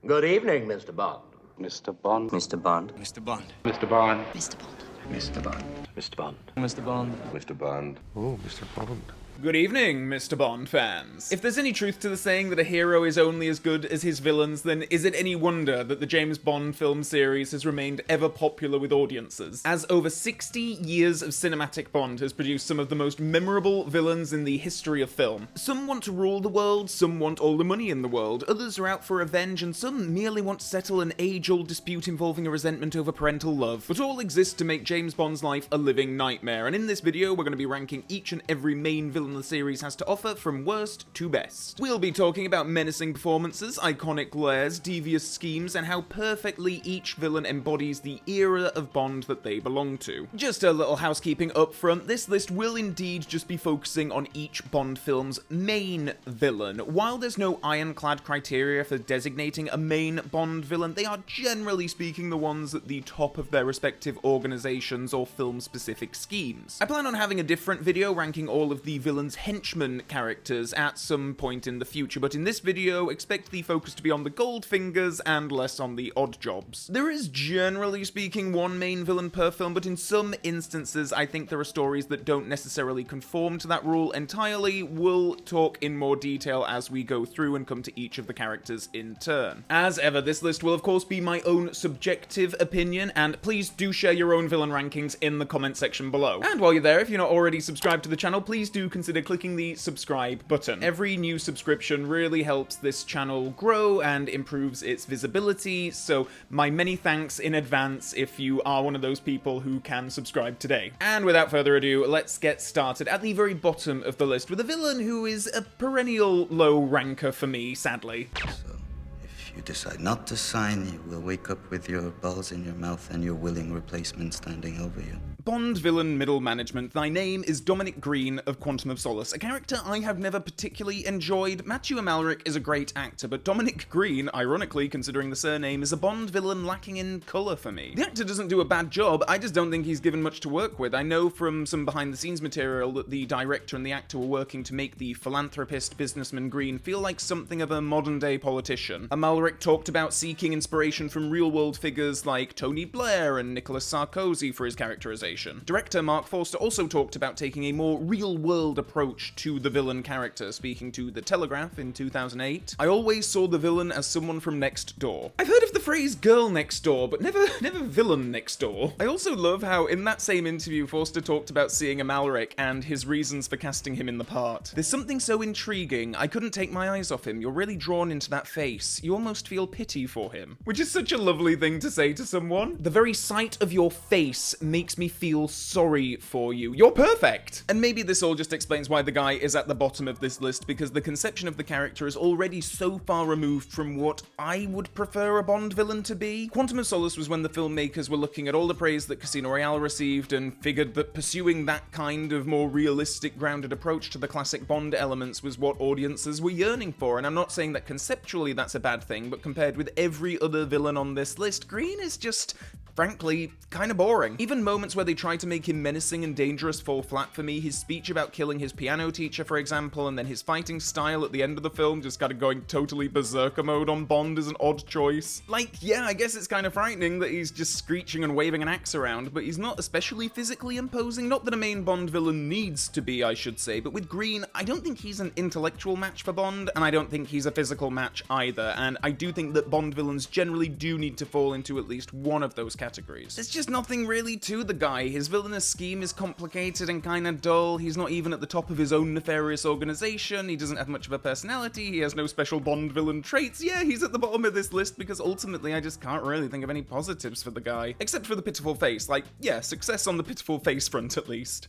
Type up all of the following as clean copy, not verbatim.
Good evening, Mr. Bond. Mr. Bond. Mr. Bond. Mr. Bond. Mr. Bond. Mr. Bond. Mr. Bond. Mr. Bond. Mr. Bond. Mr. Bond. Oh, Mr. Bond. Good evening, Mr. Bond fans. If there's any truth to the saying that a hero is only as good as his villains, then is it any wonder that the James Bond film series has remained ever popular with audiences, as over 60 years of cinematic Bond has produced some of the most memorable villains in the history of film. Some want to rule the world, some want all the money in the world, others are out for revenge, and some merely want to settle an age-old dispute involving a resentment over parental love. But all exist to make James Bond's life a living nightmare, and in this video we're going to be ranking each and every main villain the series has to offer from worst to best. We'll be talking about menacing performances, iconic lairs, devious schemes, and how perfectly each villain embodies the era of Bond that they belong to. Just a little housekeeping up front, this list will indeed just be focusing on each Bond film's main villain. While there's no ironclad criteria for designating a main Bond villain, they are generally speaking the ones at the top of their respective organizations or film-specific schemes. I plan on having a different video ranking all of the villains' henchman characters at some point in the future, but in this video, expect the focus to be on the Goldfingers and less on the odd jobs. There is, generally speaking, one main villain per film, but in some instances, I think there are stories that don't necessarily conform to that rule entirely. We'll talk in more detail as we go through and come to each of the characters in turn. As ever, this list will of course be my own subjective opinion, and please do share your own villain rankings in the comment section below. And while you're there, if you're not already subscribed to the channel, please do consider clicking the subscribe button. Every new subscription really helps this channel grow and improves its visibility, so my many thanks in advance if you are one of those people who can subscribe today. And without further ado, let's get started at the very bottom of the list with a villain who is a perennial low ranker for me, sadly. So, if you decide not to sign, you will wake up with your balls in your mouth and your willing replacement standing over you. Bond villain middle management, thy name is Dominic Green of Quantum of Solace, a character I have never particularly enjoyed. Matthew Amalric is a great actor, but Dominic Green, ironically considering the surname, is a Bond villain lacking in colour for me. The actor doesn't do a bad job, I just don't think he's given much to work with. I know from some behind the scenes material that the director and the actor were working to make the philanthropist businessman Green feel like something of a modern day politician. Amalric talked about seeking inspiration from real world figures like Tony Blair and Nicolas Sarkozy for his characterization. Director Mark Forster also talked about taking a more real-world approach to the villain character, speaking to The Telegraph in 2008. I always saw the villain as someone from next door. I've heard of the phrase girl next door, but never villain next door. I also love how in that same interview Forster talked about seeing Amalric and his reasons for casting him in the part. There's something so intriguing, I couldn't take my eyes off him. You're really drawn into that face. You almost feel pity for him. Which is such a lovely thing to say to someone. The very sight of your face makes me feel sorry for you. You're perfect! And maybe this all just explains why the guy is at the bottom of this list, because the conception of the character is already so far removed from what I would prefer a Bond villain to be. Quantum of Solace was when the filmmakers were looking at all the praise that Casino Royale received and figured that pursuing that kind of more realistic, grounded approach to the classic Bond elements was what audiences were yearning for. And I'm not saying that conceptually that's a bad thing, but compared with every other villain on this list, Green is just, frankly, kind of boring. Even moments where they try to make him menacing and dangerous fall flat for me. His speech about killing his piano teacher, for example, and then his fighting style at the end of the film, just kind of going totally berserker mode on Bond, is an odd choice. Like, yeah, I guess it's kind of frightening that he's just screeching and waving an axe around, but he's not especially physically imposing. Not that a main Bond villain needs to be, I should say, but with Green, I don't think he's an intellectual match for Bond, and I don't think he's a physical match either, and I do think that Bond villains generally do need to fall into at least one of those categories. There's just nothing really to the guy. His villainous scheme is complicated and kinda dull. He's not even at the top of his own nefarious organization. He doesn't have much of a personality. He has no special Bond villain traits. Yeah, he's at the bottom of this list because ultimately I just can't really think of any positives for the guy. Except for the pitiful face. Like, yeah, success on the pitiful face front at least.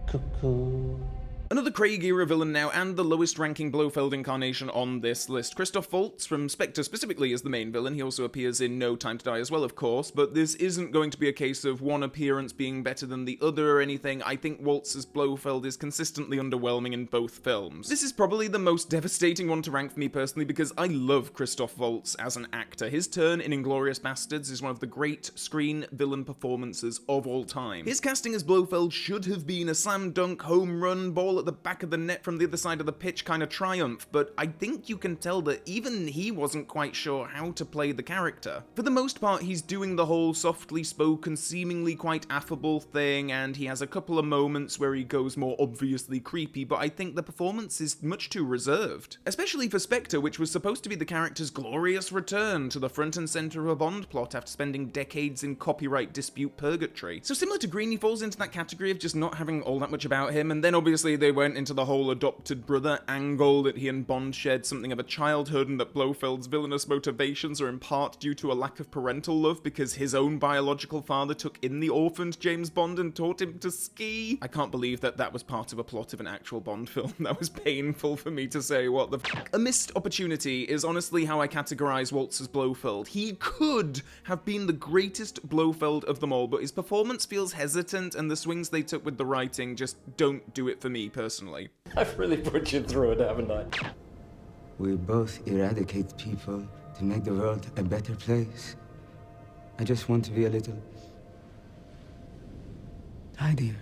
Cuckoo. Another Craig-era villain now, and the lowest-ranking Blofeld incarnation on this list. Christoph Waltz, from Spectre specifically, is the main villain. He also appears in No Time to Die as well, of course, but this isn't going to be a case of one appearance being better than the other or anything. I think Waltz's Blofeld is consistently underwhelming in both films. This is probably the most devastating one to rank for me personally, because I love Christoph Waltz as an actor. His turn in Inglourious Basterds is one of the great screen villain performances of all time. His casting as Blofeld should have been a slam dunk, home run, ball at the back of the net from the other side of the pitch kind of triumph, but I think you can tell that even he wasn't quite sure how to play the character. For the most part, he's doing the whole softly spoken, seemingly quite affable thing, and he has a couple of moments where he goes more obviously creepy, but I think the performance is much too reserved. Especially for Spectre, which was supposed to be the character's glorious return to the front and center of a Bond plot after spending decades in copyright dispute purgatory. So similar to Green, he falls into that category of just not having all that much about him, and then obviously they went into the whole adopted brother angle, that he and Bond shared something of a childhood, and that Blofeld's villainous motivations are in part due to a lack of parental love because his own biological father took in the orphaned James Bond and taught him to ski. I can't believe that that was part of a plot of an actual Bond film. That was painful for me to say. What the f***? A missed opportunity is honestly how I categorize Waltz's Blofeld. He could have been the greatest Blofeld of them all, but his performance feels hesitant, and the swings they took with the writing just don't do it for me personally. I've really put you through it, haven't I? We both eradicate people to make the world a better place. I just want to be a little tidier.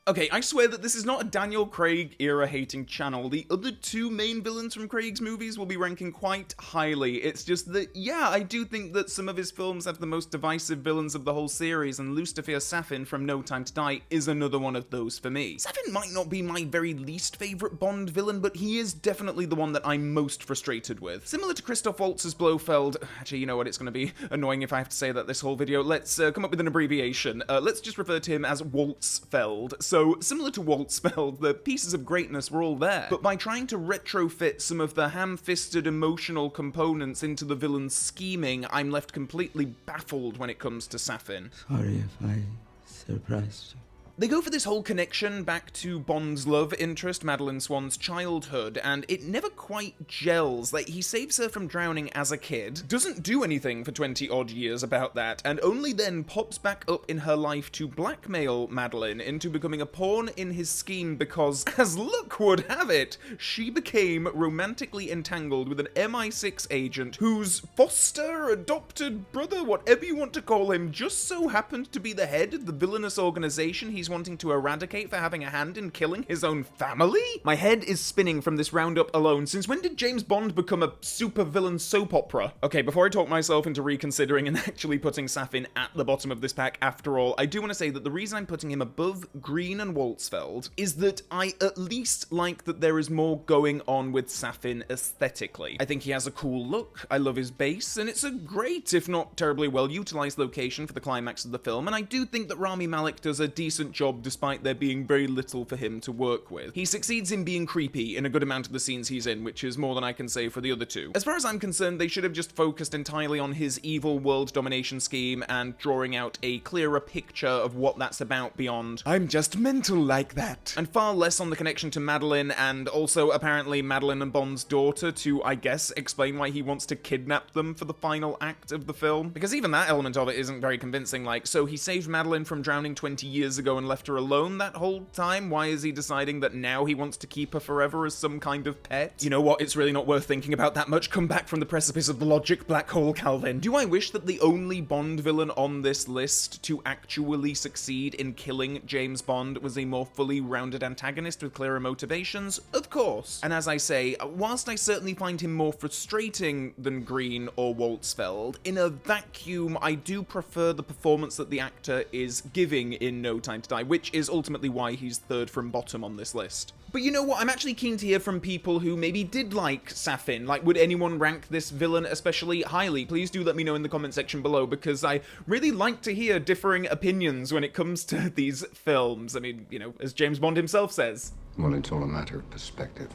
Okay, I swear that this is not a Daniel Craig era-hating channel. The other two main villains from Craig's movies will be ranking quite highly. It's just that, yeah, I do think that some of his films have the most divisive villains of the whole series, and Lyutsifer Safin from No Time to Die is another one of those for me. Safin might not be my very least favourite Bond villain, but he is definitely the one that I'm most frustrated with. Similar to Christoph Waltz's Blofeld, actually, you know what, it's going to be annoying if I have to say that this whole video. Let's come up with an abbreviation. Let's just refer to him as Waltzfeld. So, similar to Waltzfeld, the pieces of greatness were all there, but by trying to retrofit some of the ham-fisted emotional components into the villain's scheming, I'm left completely baffled when it comes to Safin. Sorry if I surprised you. They go for this whole connection back to Bond's love interest, Madeleine Swan's childhood, and it never quite gels. Like, he saves her from drowning as a kid, doesn't do anything for 20-odd years about that, and only then pops back up in her life to blackmail Madeleine into becoming a pawn in his scheme because, as luck would have it, she became romantically entangled with an MI6 agent whose foster, adopted brother, whatever you want to call him, just so happened to be the head of the villainous organization he's wanting to eradicate for having a hand in killing his own family? My head is spinning from this roundup alone. Since when did James Bond become a supervillain soap opera? Okay, before I talk myself into reconsidering and actually putting Safin at the bottom of this pack after all, I do want to say that the reason I'm putting him above Green and Waltzfeld is that I at least like that there is more going on with Safin aesthetically. I think he has a cool look, I love his bass, and it's a great, if not terribly well utilized location for the climax of the film, and I do think that Rami Malek does a decent job despite there being very little for him to work with. He succeeds in being creepy in a good amount of the scenes he's in, which is more than I can say for the other two. As far as I'm concerned, they should have just focused entirely on his evil world domination scheme and drawing out a clearer picture of what that's about beyond "I'm just mental like that," and far less on the connection to Madeleine, and also apparently Madeleine and Bond's daughter to, I guess, explain why he wants to kidnap them for the final act of the film. Because even that element of it isn't very convincing. Like, so he saved Madeleine from drowning 20 years ago and left her alone that whole time? Why is he deciding that now he wants to keep her forever as some kind of pet? You know what, it's really not worth thinking about that much. Come back from the precipice of the logic black hole, Calvin. Do I wish that the only Bond villain on this list to actually succeed in killing James Bond was a more fully rounded antagonist with clearer motivations? Of course. And as I say, whilst I certainly find him more frustrating than Green or Waltzfeld, in a vacuum, I do prefer the performance that the actor is giving in No Time to Die, which is ultimately why he's third from bottom on this list. But you know what, I'm actually keen to hear from people who maybe did like Safin. Like, would anyone rank this villain especially highly? Please do let me know in the comment section below, because I really like to hear differing opinions when it comes to these films. I mean, you know, as James Bond himself says. Well, it's all a matter of perspective.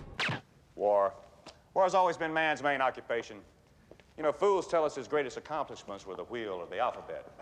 War. War has always been man's main occupation. You know, fools tell us his greatest accomplishments were the wheel or the alphabet.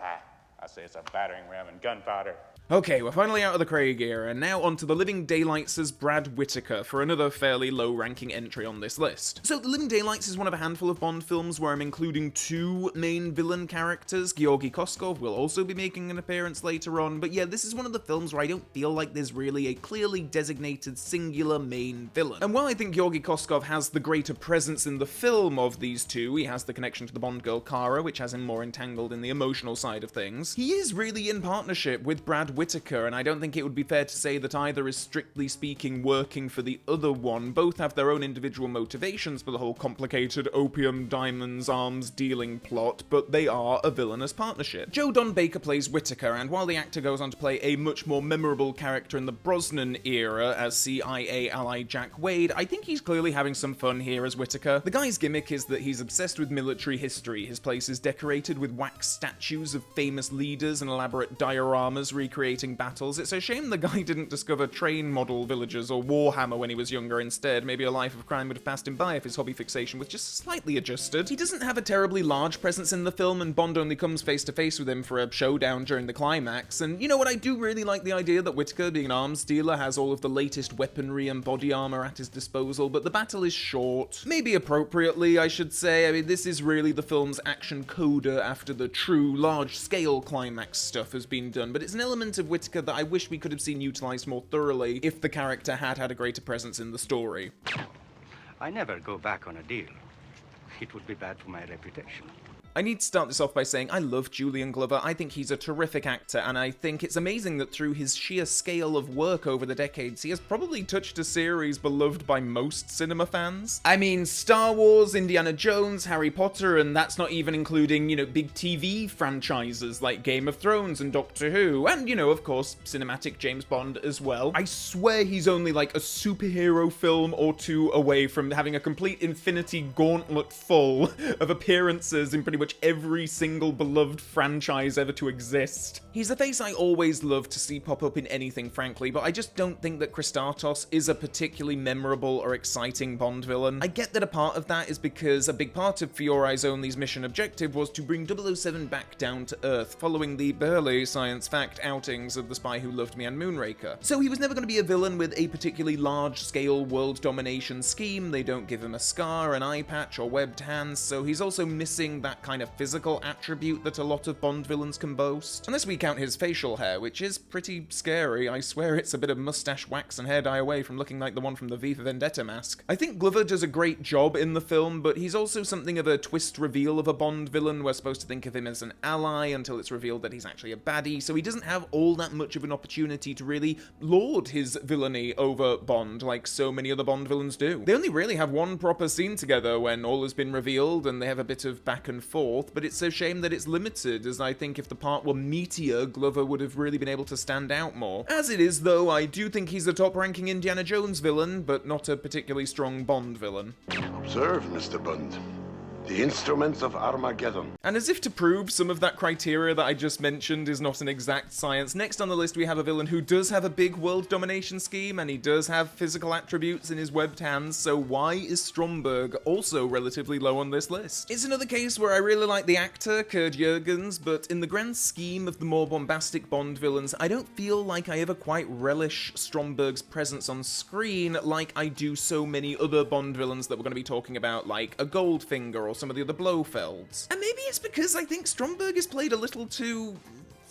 I say it's a battering ram and gunpowder. Okay, we're finally out of the Craig era, and now onto The Living Daylights' Brad Whitaker for another fairly low-ranking entry on this list. So, The Living Daylights is one of a handful of Bond films where I'm including two main villain characters. Georgi Koskov will also be making an appearance later on, but yeah, this is one of the films where I don't feel like there's really a clearly designated singular main villain. And while I think Georgi Koskov has the greater presence in the film of these two, he has the connection to the Bond girl Kara, which has him more entangled in the emotional side of things, he is really in partnership with Brad Whitaker, and I don't think it would be fair to say that either is strictly speaking working for the other one. Both have their own individual motivations for the whole complicated opium, diamonds, arms dealing plot, but they are a villainous partnership. Joe Don Baker plays Whitaker, and while the actor goes on to play a much more memorable character in the Brosnan era as CIA ally Jack Wade, I think he's clearly having some fun here as Whitaker. The guy's gimmick is that he's obsessed with military history. His place is decorated with wax statues of famous leaders and elaborate dioramas recreating battles. It's a shame the guy didn't discover train model villages or Warhammer when he was younger instead. Maybe a life of crime would have passed him by if his hobby fixation was just slightly adjusted. He doesn't have a terribly large presence in the film, and Bond only comes face to face with him for a showdown during the climax. And you know what, I do really like the idea that Whitaker, being an arms dealer, has all of the latest weaponry and body armor at his disposal, but the battle is short. Maybe appropriately, I should say. I mean, this is really the film's action coda after the true large-scale climax stuff has been done, but it's an element of Whitaker that I wish we could have seen utilized more thoroughly if the character had had a greater presence in the story. I never go back on a deal. It would be bad for my reputation. I need to start this off by saying I love Julian Glover. I think he's a terrific actor, and I think it's amazing that through his sheer scale of work over the decades, he has probably touched a series beloved by most cinema fans. I mean, Star Wars, Indiana Jones, Harry Potter, and that's not even including, you know, big TV franchises like Game of Thrones and Doctor Who, and, you know, of course, cinematic James Bond as well. I swear he's only like a superhero film or two away from having a complete Infinity Gauntlet full of appearances in pretty much every single beloved franchise ever to exist. He's a face I always love to see pop up in anything, frankly, but I just don't think that Kristatos is a particularly memorable or exciting Bond villain. I get that a part of that is because a big part of Fiore Only's mission objective was to bring 007 back down to Earth, following the barely science fact outings of The Spy Who Loved Me and Moonraker. So he was never going to be a villain with a particularly large-scale world domination scheme. They don't give him a scar, an eye patch, or webbed hands, so he's also missing that kind of physical attribute that a lot of Bond villains can boast. Unless we count his facial hair, which is pretty scary. I swear it's a bit of mustache wax and hair dye away from looking like the one from the V for Vendetta mask. I think Glover does a great job in the film, but he's also something of a twist reveal of a Bond villain. We're supposed to think of him as an ally until it's revealed that he's actually a baddie, so he doesn't have all that much of an opportunity to really lord his villainy over Bond like so many other Bond villains do. They only really have one proper scene together when all has been revealed and they have a bit of back and forth, but it's a shame that it's limited, as I think if the part were meatier, Glover would have really been able to stand out more. As it is, though, I do think he's a top-ranking Indiana Jones villain, but not a particularly strong Bond villain. Observe, Mr. Bond. The instruments of Armageddon. And as if to prove some of that criteria that I just mentioned is not an exact science, next on the list we have a villain who does have a big world domination scheme, and he does have physical attributes in his webbed hands, so why is Stromberg also relatively low on this list? It's another case where I really like the actor, Kurt Jürgens, but in the grand scheme of the more bombastic Bond villains, I don't feel like I ever quite relish Stromberg's presence on screen like I do so many other Bond villains that we're going to be talking about, like a Goldfinger or some of the other Blofelds. And maybe it's because I think Stromberg is played a little too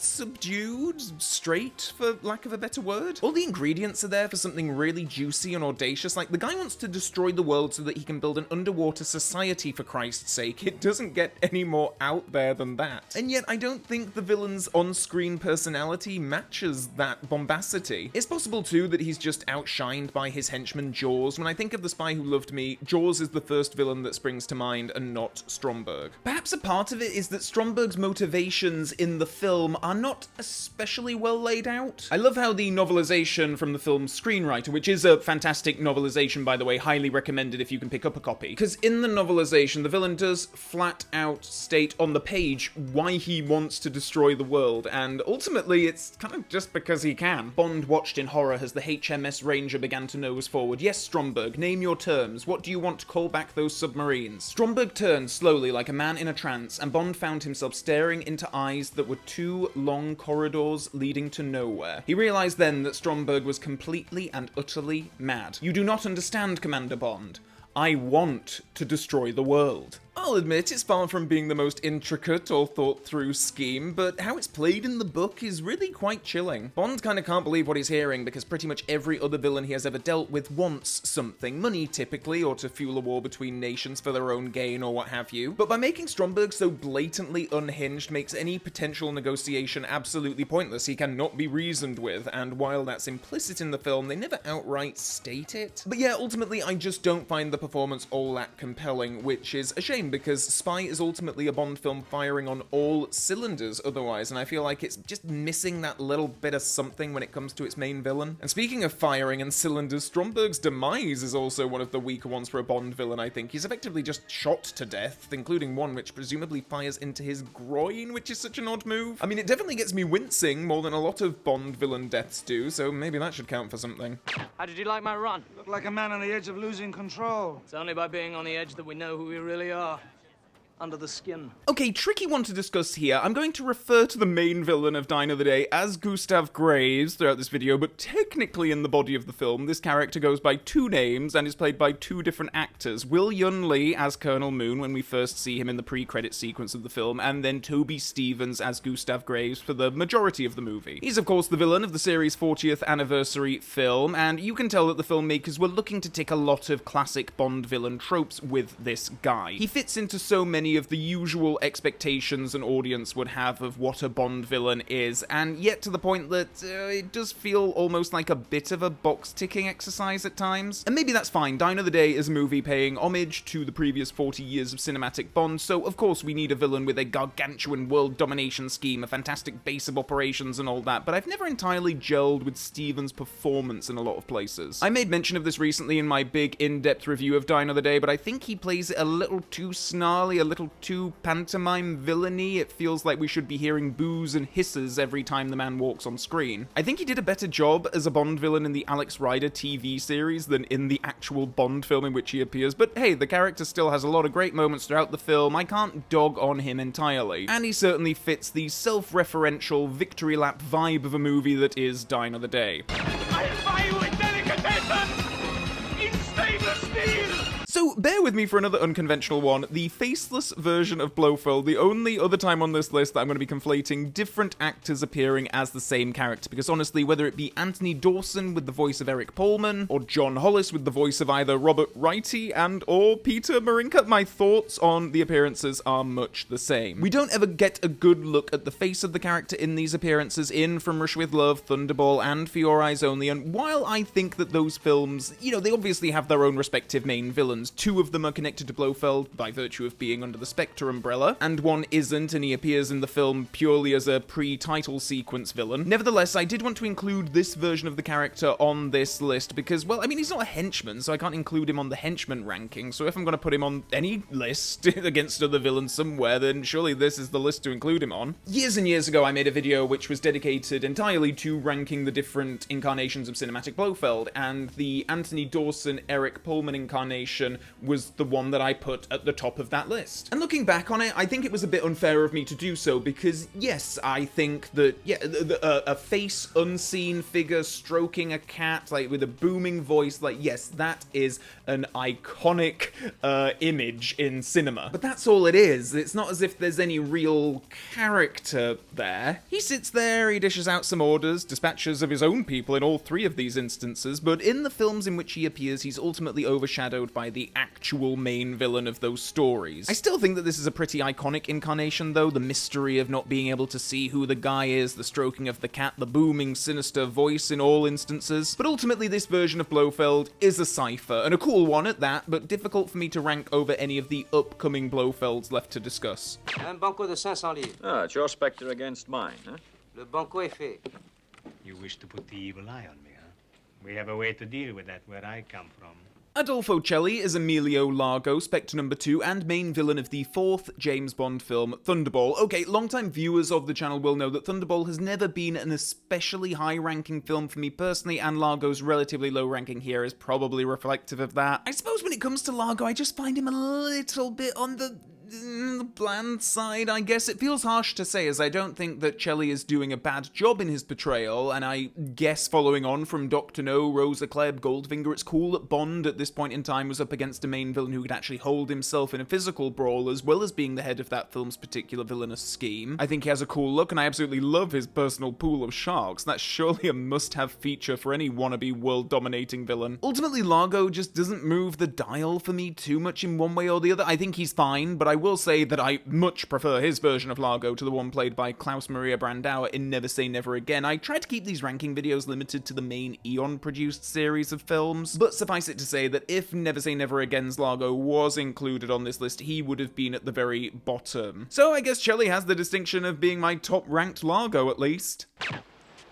subdued, straight, for lack of a better word. All the ingredients are there for something really juicy and audacious. Like, the guy wants to destroy the world so that he can build an underwater society, for Christ's sake. It doesn't get any more out there than that. And yet, I don't think the villain's on-screen personality matches that bombacity. It's possible, too, that he's just outshined by his henchman Jaws. When I think of The Spy Who Loved Me, Jaws is the first villain that springs to mind, and not Stromberg. Perhaps a part of it is that Stromberg's motivations in the film are not especially well laid out. I love how the novelization from the film's screenwriter, which is a fantastic novelization, by the way, highly recommended if you can pick up a copy, because in the novelization, the villain does flat out state on the page why he wants to destroy the world, and ultimately it's kind of just because he can. Bond watched in horror as the HMS Ranger began to nose forward. Yes, Stromberg, name your terms. What do you want to call back those submarines? Stromberg turned slowly like a man in a trance, and Bond found himself staring into eyes that were two long corridors leading to nowhere. He realized then that Stromberg was completely and utterly mad. You do not understand, Commander Bond. I want to destroy the world. I'll admit it's far from being the most intricate or thought-through scheme, but how it's played in the book is really quite chilling. Bond kinda can't believe what he's hearing because pretty much every other villain he has ever dealt with wants something, money typically, or to fuel a war between nations for their own gain or what have you. But by making Stromberg so blatantly unhinged makes any potential negotiation absolutely pointless. He cannot be reasoned with, and while that's implicit in the film, they never outright state it. But yeah, ultimately I just don't find the performance all that compelling, which is a shame because Spy is ultimately a Bond film firing on all cylinders otherwise, and I feel like it's just missing that little bit of something when it comes to its main villain. And speaking of firing and cylinders, Stromberg's demise is also one of the weaker ones for a Bond villain, I think. He's effectively just shot to death, including one which presumably fires into his groin, which is such an odd move. I mean, it definitely gets me wincing more than a lot of Bond villain deaths do, so maybe that should count for something. How did you like my run? Look like a man on the edge of losing control. It's only by being on the edge that we know who we really are. Under the skin. Okay, tricky one to discuss here. I'm going to refer to the main villain of Die Another Day as Gustav Graves throughout this video, but technically in the body of the film, this character goes by two names and is played by two different actors. Will Yun Lee as Colonel Moon when we first see him in the pre-credit sequence of the film, and then Toby Stephens as Gustav Graves for the majority of the movie. He's of course the villain of the series' 40th anniversary film, and you can tell that the filmmakers were looking to tick a lot of classic Bond villain tropes with this guy. He fits into so many of the usual expectations an audience would have of what a Bond villain is, and yet to the point that it does feel almost like a bit of a box-ticking exercise at times. And maybe that's fine. Die Another Day is a movie paying homage to the previous 40 years of cinematic Bond, so of course we need a villain with a gargantuan world domination scheme, a fantastic base of operations and all that, but I've never entirely gelled with Stephens' performance in a lot of places. I made mention of this recently in my big in-depth review of Die Another Day, but I think he plays it a little too snarly, a little too pantomime villainy. It feels like we should be hearing boos and hisses every time the man walks on screen. I think he did a better job as a Bond villain in the Alex Rider TV series than in the actual Bond film in which he appears, but hey, the character still has a lot of great moments throughout the film. I can't dog on him entirely. And he certainly fits the self-referential victory lap vibe of a movie that is Die Another Day. I buy you a delicatessen in stainless steel! So bear with me for another unconventional one, the faceless version of Blofeld, the only other time on this list that I'm going to be conflating different actors appearing as the same character, because honestly, whether it be Anthony Dawson with the voice of Eric Pullman, or John Hollis with the voice of either Robert Wrighty and or Peter Marinka, my thoughts on the appearances are much the same. We don't ever get a good look at the face of the character in these appearances in From Russia with Love, Thunderball, and For Your Eyes Only, and while I think that those films, you know, they obviously have their own respective main villains, two of them are connected to Blofeld by virtue of being under the Spectre umbrella, and one isn't, and he appears in the film purely as a pre-title sequence villain. Nevertheless, I did want to include this version of the character on this list because, well, I mean, he's not a henchman, so I can't include him on the henchman ranking, so if I'm going to put him on any list against other villains somewhere, then surely this is the list to include him on. Years and years ago, I made a video which was dedicated entirely to ranking the different incarnations of cinematic Blofeld, and the Anthony Dawson, Eric Pullman incarnation was the one that I put at the top of that list. And looking back on it, I think it was a bit unfair of me to do so because, yes, I think that, yeah, a face unseen figure stroking a cat, like, with a booming voice, like, yes, that is an iconic image in cinema. But that's all it is. It's not as if there's any real character there. He sits there, he dishes out some orders, dispatches of his own people in all three of these instances, but in the films in which he appears, he's ultimately overshadowed by the actual main villain of those stories. I still think that this is a pretty iconic incarnation though, the mystery of not being able to see who the guy is, the stroking of the cat, the booming sinister voice in all instances. But ultimately this version of Blofeld is a cipher, and a cool one at that, but difficult for me to rank over any of the upcoming Blofelds left to discuss. Un banco de 500 livres. Ah, it's your Spectre against mine, huh? Le banco est fait. You wish to put the evil eye on me, huh? We have a way to deal with that where I come from. Adolfo Celli is Emilio Largo, Spectre number 2, and main villain of the 4th James Bond film, Thunderball. Okay, long-time viewers of the channel will know that Thunderball has never been an especially high-ranking film for me personally, and Largo's relatively low ranking here is probably reflective of that. I suppose when it comes to Largo, I just find him a little bit on the on the bland side, I guess. It feels harsh to say, as I don't think that Telly is doing a bad job in his portrayal, and I guess following on from Dr. No, Rosa Klebb, Goldfinger, it's cool that Bond at this point in time was up against a main villain who could actually hold himself in a physical brawl, as well as being the head of that film's particular villainous scheme. I think he has a cool look, and I absolutely love his personal pool of sharks. That's surely a must-have feature for any wannabe world-dominating villain. Ultimately, Largo just doesn't move the dial for me too much in one way or the other. I think he's fine, but I will say that I much prefer his version of Largo to the one played by Klaus Maria Brandauer in Never Say Never Again. I tried to keep these ranking videos limited to the main Eon-produced series of films, but suffice it to say that if Never Say Never Again's Largo was included on this list, he would have been at the very bottom. So I guess Telly has the distinction of being my top-ranked Largo, at least.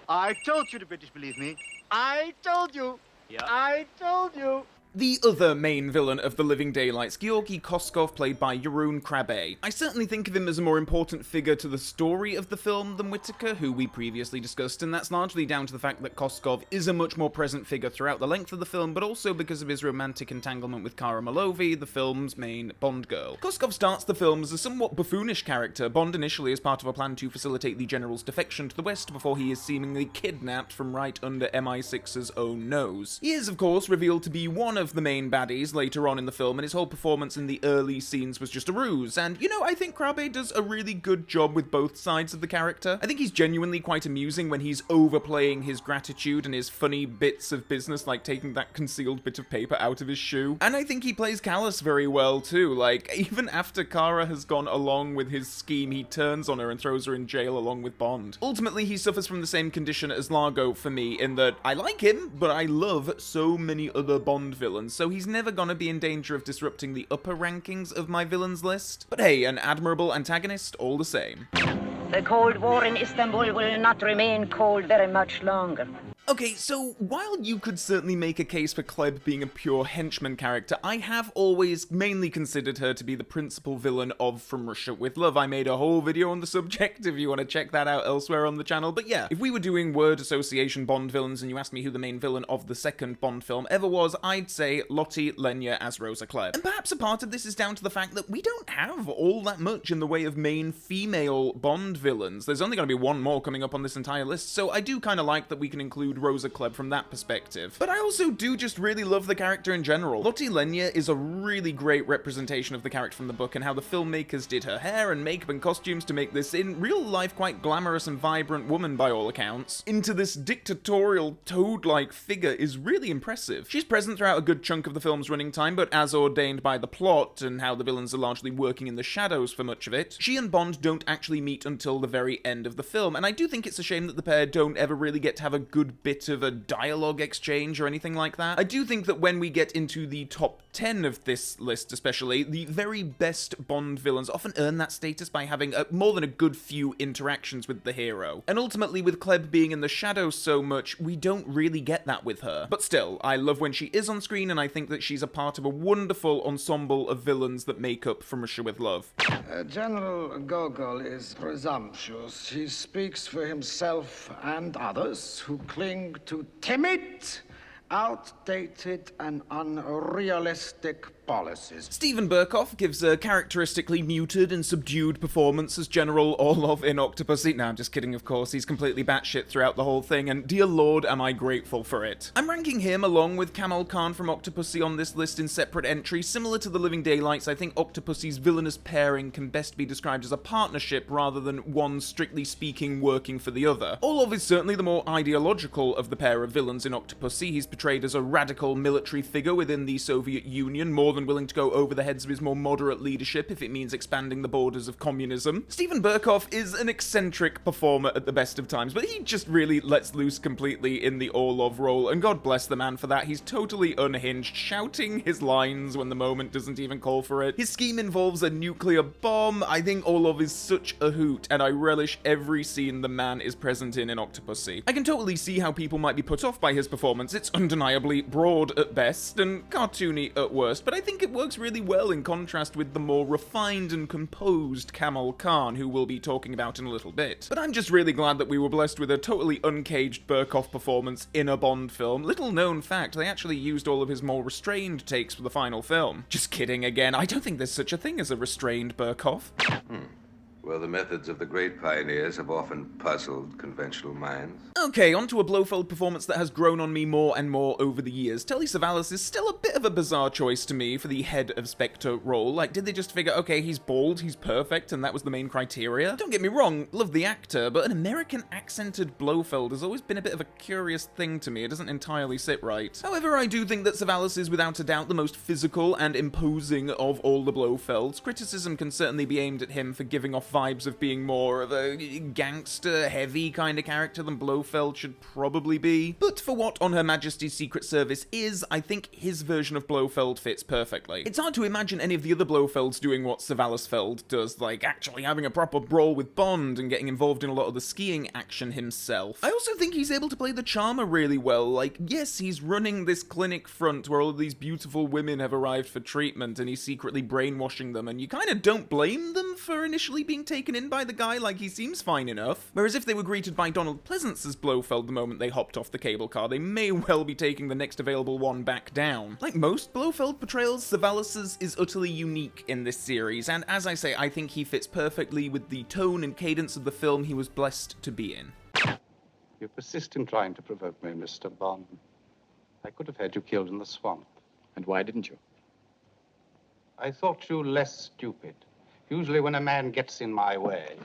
I told you the British believe me. I told you. Yeah. I told you. The other main villain of The Living Daylights, Georgi Koskov, played by Jeroen Krabbe. I certainly think of him as a more important figure to the story of the film than Whitaker, who we previously discussed, and that's largely down to the fact that Koskov is a much more present figure throughout the length of the film, but also because of his romantic entanglement with Cara Malovi, the film's main Bond girl. Koskov starts the film as a somewhat buffoonish character, Bond initially as part of a plan to facilitate the General's defection to the West before he is seemingly kidnapped from right under MI6's own nose. He is, of course, revealed to be one of the main baddies later on in the film, and his whole performance in the early scenes was just a ruse, and, you know, I think Krabbe does a really good job with both sides of the character. I think he's genuinely quite amusing when he's overplaying his gratitude and his funny bits of business, like taking that concealed bit of paper out of his shoe, and I think he plays Callus very well too. Like, even after Cara has gone along with his scheme, he turns on her and throws her in jail along with Bond. Ultimately, he suffers from the same condition as Largo for me, in that I like him, but I love so many other Bond villains, so he's never gonna be in danger of disrupting the upper rankings of my villains list. But hey, an admirable antagonist all the same. The Cold War in Istanbul will not remain cold very much longer. Okay, so while you could certainly make a case for Klebb being a pure henchman character, I have always mainly considered her to be the principal villain of From Russia With Love. I made a whole video on the subject if you want to check that out elsewhere on the channel, but yeah, if we were doing word association Bond villains and you asked me who the main villain of the second Bond film ever was, I'd say Lotte Lenya as Rosa Klebb. And perhaps a part of this is down to the fact that we don't have all that much in the way of main female Bond villains. There's only going to be one more coming up on this entire list, so I do kind of like that we can include Rosa Klebb from that perspective. But I also do just really love the character in general. Lotte Lenya is a really great representation of the character from the book and how the filmmakers did her hair and makeup and costumes to make this, in real life, quite glamorous and vibrant woman by all accounts into this dictatorial, toad-like figure is really impressive. She's present throughout a good chunk of the film's running time, but as ordained by the plot and how the villains are largely working in the shadows for much of it, she and Bond don't actually meet until the very end of the film, and I do think it's a shame that the pair don't ever really get to have a good bit of a dialogue exchange or anything like that. I do think that when we get into the top 10 of this list especially, the very best Bond villains often earn that status by having more than a good few interactions with the hero. And ultimately, with Klebb being in the shadows so much, we don't really get that with her. But still, I love when she is on screen, and I think that she's a part of a wonderful ensemble of villains that make up From Russia With Love. General Gogol is presumptuous. He speaks for himself and others who cling to timid, outdated, and unrealistic policies. Steven Berkoff gives a characteristically muted and subdued performance as General Orlov in Octopussy. No, I'm just kidding, of course. He's completely batshit throughout the whole thing, and dear lord, am I grateful for it. I'm ranking him along with Kamal Khan from Octopussy on this list in separate entries. Similar to The Living Daylights, I think Octopussy's villainous pairing can best be described as a partnership rather than one strictly speaking working for the other. Orlov is certainly the more ideological of the pair of villains in Octopussy. He's portrayed as a radical military figure within the Soviet Union, more than willing to go over the heads of his more moderate leadership if it means expanding the borders of communism. Steven Berkoff is an eccentric performer at the best of times, but he just really lets loose completely in the Orlov role, and God bless the man for that. He's totally unhinged, shouting his lines when the moment doesn't even call for it. His scheme involves a nuclear bomb. I think Orlov is such a hoot, and I relish every scene the man is present in Octopussy. I can totally see how people might be put off by his performance. It's undeniably broad at best and cartoony at worst, but I think think it works really well in contrast with the more refined and composed Kamal Khan, who we'll be talking about in a little bit. But I'm just really glad that we were blessed with a totally uncaged Burkhoff performance in a Bond film. Little known fact, they actually used all of his more restrained takes for the final film. Just kidding again, I don't think there's such a thing as a restrained Burkhoff. Well, the methods of the great pioneers have often puzzled conventional minds. Okay, onto a Blofeld performance that has grown on me more and more over the years. Telly Savalas is still a bit of a bizarre choice to me for the head of Spectre role. Like, did they just figure, okay, he's bald, he's perfect, and that was the main criteria? Don't get me wrong, love the actor, but an American accented Blofeld has always been a bit of a curious thing to me. It doesn't entirely sit right. However, I do think that Savalas is without a doubt the most physical and imposing of all the Blofelds. Criticism can certainly be aimed at him for giving off vibes of being more of a gangster-heavy kind of character than Blofeld should probably be. But for what On Her Majesty's Secret Service is, I think his version of Blofeld fits perfectly. It's hard to imagine any of the other Blofelds doing what Savalasfeld does, like actually having a proper brawl with Bond and getting involved in a lot of the skiing action himself. I also think he's able to play the charmer really well. Like, yes, he's running this clinic front where all of these beautiful women have arrived for treatment and he's secretly brainwashing them, and you kind of don't blame them for initially being taken in by the guy, like he seems fine enough. Whereas if they were greeted by Donald Pleasence as Blofeld the moment they hopped off the cable car, they may well be taking the next available one back down. Like most Blofeld portrayals, Savalas's is utterly unique in this series, and as I say, I think he fits perfectly with the tone and cadence of the film he was blessed to be in. You persist in trying to provoke me, Mr. Bond. I could have had you killed in the swamp. And why didn't you? I thought you less stupid. Usually when a man gets in my way.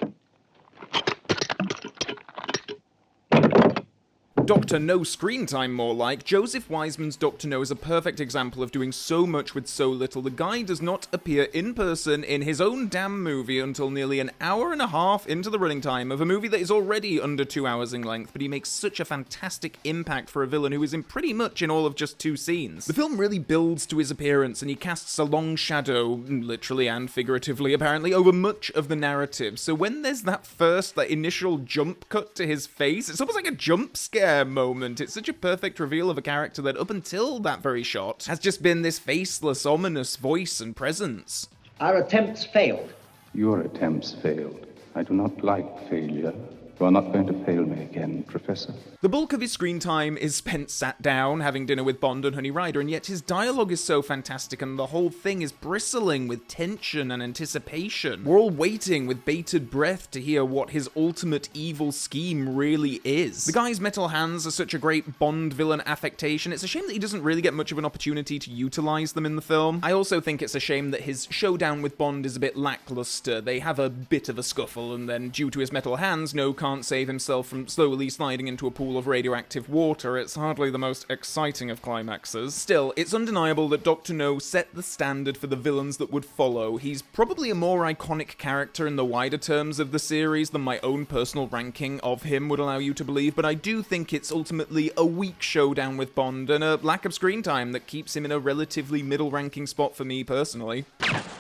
Dr. No screen time, more like. Joseph Wiseman's Dr. No is a perfect example of doing so much with so little. The guy does not appear in person in his own damn movie until nearly an hour and a half into the running time of a movie that is already under 2 hours in length, but he makes such a fantastic impact for a villain who is in pretty much in all of just 2 scenes. The film really builds to his appearance, and he casts a long shadow, literally and figuratively apparently, over much of the narrative. So when there's that initial jump cut to his face, it's almost like a jump scare moment. It's such a perfect reveal of a character that up until that very shot has just been this faceless, ominous voice and presence. Our attempts failed. Your attempts failed. I do not like failure. You are not going to fail me again, Professor. The bulk of his screen time is spent sat down, having dinner with Bond and Honey Ryder, and yet his dialogue is so fantastic and the whole thing is bristling with tension and anticipation. We're all waiting with bated breath to hear what his ultimate evil scheme really is. The guy's metal hands are such a great Bond villain affectation. It's a shame that he doesn't really get much of an opportunity to utilize them in the film. I also think it's a shame that his showdown with Bond is a bit lackluster. They have a bit of a scuffle, and then due to his metal hands, No can't save himself from slowly sliding into a pool of radioactive water. It's hardly the most exciting of climaxes. Still, it's undeniable that Dr. No set the standard for the villains that would follow. He's probably a more iconic character in the wider terms of the series than my own personal ranking of him would allow you to believe, but I do think it's ultimately a weak showdown with Bond and a lack of screen time that keeps him in a relatively middle-ranking spot for me personally.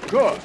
Good.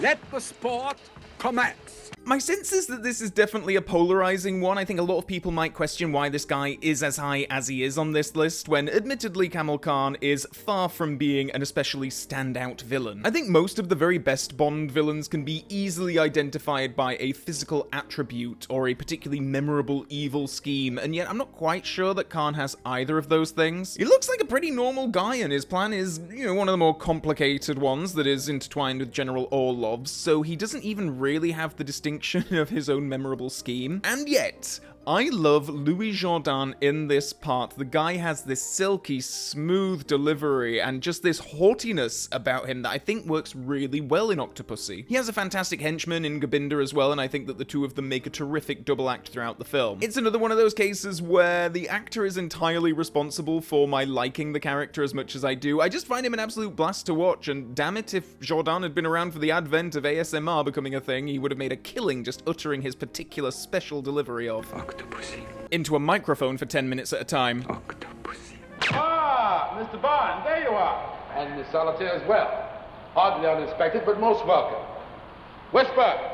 Let the sport commence. My sense is that this is definitely a polarizing one. I think a lot of people might question why this guy is as high as he is on this list, when admittedly Kamal Khan is far from being an especially standout villain. I think most of the very best Bond villains can be easily identified by a physical attribute or a particularly memorable evil scheme, and yet I'm not quite sure that Khan has either of those things. He looks like a pretty normal guy, and his plan is, one of the more complicated ones that is intertwined with General Orlov's, so he doesn't even really have the distinction of his own memorable scheme. And yet, I love Louis Jourdan in this part. The guy has this silky, smooth delivery and just this haughtiness about him that I think works really well in Octopussy. He has a fantastic henchman in Gobinder as well, and I think that the two of them make a terrific double act throughout the film. It's another one of those cases where the actor is entirely responsible for my liking the character as much as I do. I just find him an absolute blast to watch, and damn it, if Jourdan had been around for the advent of ASMR becoming a thing, he would have made a killing just uttering his particular special delivery of Octopussy into a microphone for 10 minutes at a time. Octopussy. Ah, Mr. Bond, there you are. And Miss Solitaire as well. Hardly unexpected, but most welcome. Whisper,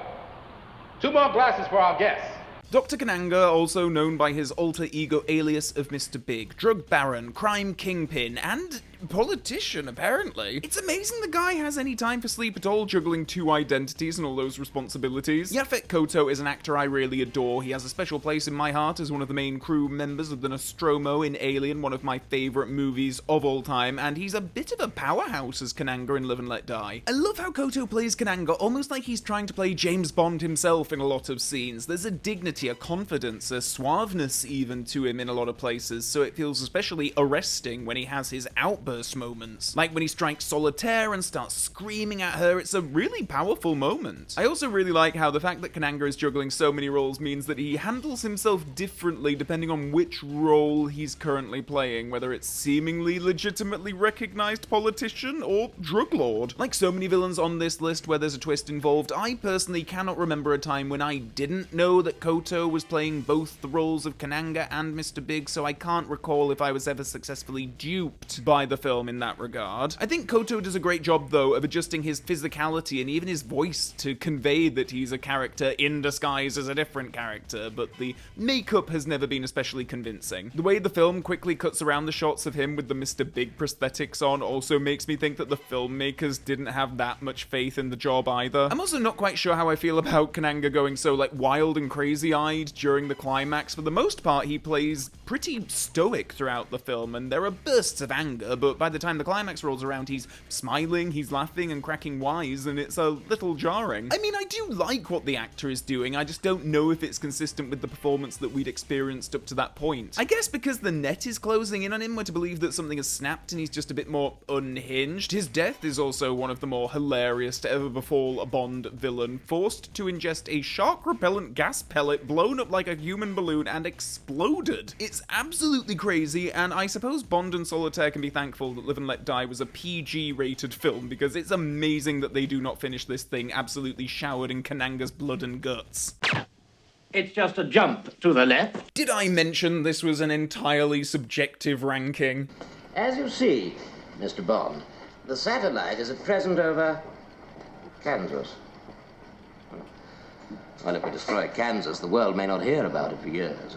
2 more glasses for our guests. Dr. Kananga, also known by his alter ego alias of Mr. Big, drug baron, crime kingpin, and politician, apparently. It's amazing the guy has any time for sleep at all, juggling 2 identities and all those responsibilities. Yaphet Kotto is an actor I really adore. He has a special place in my heart as one of the main crew members of the Nostromo in Alien, one of my favourite movies of all time, and he's a bit of a powerhouse as Kananga in Live and Let Die. I love how Kotto plays Kananga almost like he's trying to play James Bond himself in a lot of scenes. There's a dignity, a confidence, a suaveness even to him in a lot of places, so it feels especially arresting when he has his outburst moments. Like when he strikes Solitaire and starts screaming at her, it's a really powerful moment. I also really like how the fact that Kananga is juggling so many roles means that he handles himself differently depending on which role he's currently playing, whether it's seemingly legitimately recognized politician or drug lord. Like so many villains on this list where there's a twist involved, I personally cannot remember a time when I didn't know that Kotto was playing both the roles of Kananga and Mr. Big, so I can't recall if I was ever successfully duped by the film in that regard. I think Kotto does a great job, though, of adjusting his physicality and even his voice to convey that he's a character in disguise as a different character, but the makeup has never been especially convincing. The way the film quickly cuts around the shots of him with the Mr. Big prosthetics on also makes me think that the filmmakers didn't have that much faith in the job either. I'm also not quite sure how I feel about Kananga going so like wild and crazy-eyed during the climax. For the most part, he plays pretty stoic throughout the film, and there are bursts of anger, but by the time the climax rolls around, he's smiling, he's laughing and cracking wise, and it's a little jarring. I mean, I do like what the actor is doing, I just don't know if it's consistent with the performance that we'd experienced up to that point. I guess because the net is closing in on him, we're to believe that something has snapped and he's just a bit more unhinged. His death is also one of the more hilarious to ever befall a Bond villain, forced to ingest a shark-repellent gas pellet blown up like a human balloon and exploded. It's absolutely crazy, and I suppose Bond and Solitaire can be thankful that Live and Let Die was a PG-rated film, because it's amazing that they do not finish this thing absolutely showered in Kananga's blood and guts. It's just a jump to the left. Did I mention this was an entirely subjective ranking? As you see, Mr. Bond, the satellite is at present over Kansas. Well, if we destroy Kansas, the world may not hear about it for years.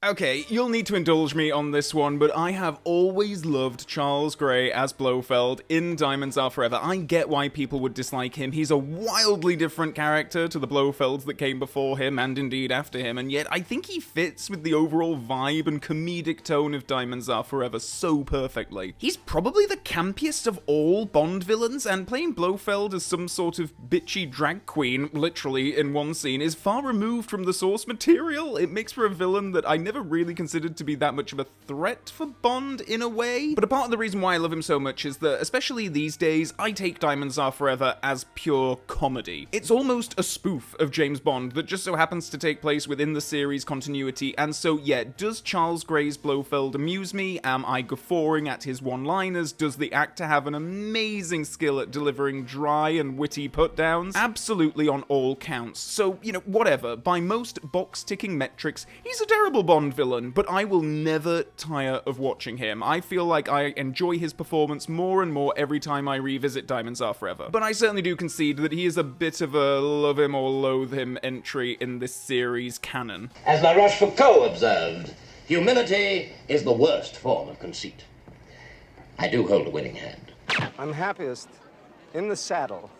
Okay, you'll need to indulge me on this one, but I have always loved Charles Gray as Blofeld in Diamonds Are Forever. I get why people would dislike him. He's a wildly different character to the Blofelds that came before him, and indeed after him, and yet I think he fits with the overall vibe and comedic tone of Diamonds Are Forever so perfectly. He's probably the campiest of all Bond villains, and playing Blofeld as some sort of bitchy drag queen, literally in one scene, is far removed from the source material. It makes for a villain that I never really considered to be that much of a threat for Bond in a way. But a part of the reason why I love him so much is that, especially these days, I take Diamonds Are Forever as pure comedy. It's almost a spoof of James Bond that just so happens to take place within the series continuity, and so yeah, does Charles Gray's Blofeld amuse me? Am I guffawing at his one-liners? Does the actor have an amazing skill at delivering dry and witty put-downs? Absolutely on all counts. So, you know, whatever. By most box-ticking metrics, he's a terrible Bond villain, but I will never tire of watching him. I feel like I enjoy his performance more and more every time I revisit Diamonds Are Forever. But I certainly do concede that he is a bit of a love him or loathe him entry in this series canon. As La Rochefoucauld observed, humility is the worst form of conceit. I do hold a winning hand. I'm happiest in the saddle.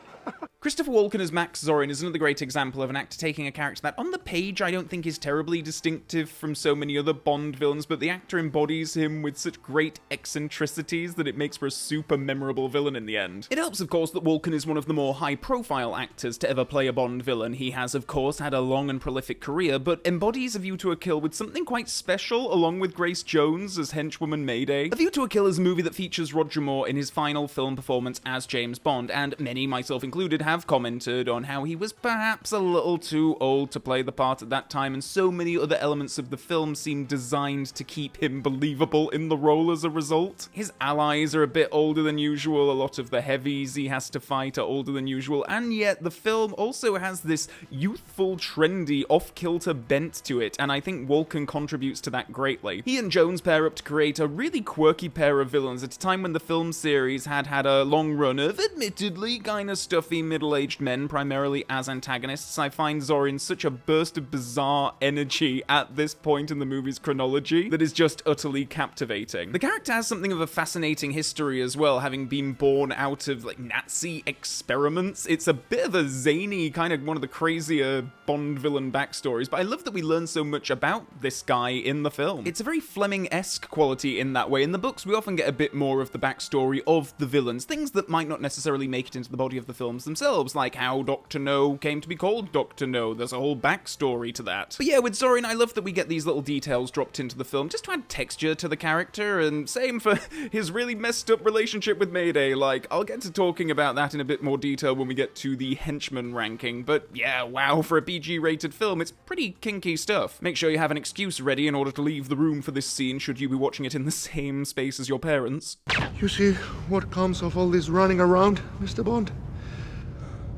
Christopher Walken as Max Zorin is another great example of an actor taking a character that on the page I don't think is terribly distinctive from so many other Bond villains, but the actor embodies him with such great eccentricities that it makes for a super memorable villain in the end. It helps, of course, that Walken is one of the more high-profile actors to ever play a Bond villain. He has, of course, had a long and prolific career, but embodies A View to a Kill with something quite special, along with Grace Jones as henchwoman Mayday. A View to a Kill is a movie that features Roger Moore in his final film performance as James Bond, and many, myself included, have commented on how he was perhaps a little too old to play the part at that time, and so many other elements of the film seem designed to keep him believable in the role as a result. His allies are a bit older than usual, a lot of the heavies he has to fight are older than usual, and yet the film also has this youthful, trendy, off-kilter bent to it, and I think Walken contributes to that greatly. He and Jones pair up to create a really quirky pair of villains at a time when the film series had a long run of admittedly kinda stuffy middle-aged men primarily as antagonists. I find Zorin such a burst of bizarre energy at this point in the movie's chronology that is just utterly captivating. The character has something of a fascinating history as well, having been born out of like Nazi experiments. It's a bit of a zany, kind of one of the crazier Bond villain backstories, but I love that we learn so much about this guy in the film. It's a very Fleming-esque quality in that way. In the books, we often get a bit more of the backstory of the villains, things that might not necessarily make it into the body of the films themselves, like how Dr. No came to be called Dr. No. There's a whole backstory to that. But yeah, with Zorin, I love that we get these little details dropped into the film just to add texture to the character, and same for his really messed up relationship with Mayday. Like, I'll get to talking about that in a bit more detail when we get to the henchman ranking, but yeah, wow, for a PG-rated film, it's pretty kinky stuff. Make sure you have an excuse ready in order to leave the room for this scene should you be watching it in the same space as your parents. You see what comes of all this running around, Mr. Bond?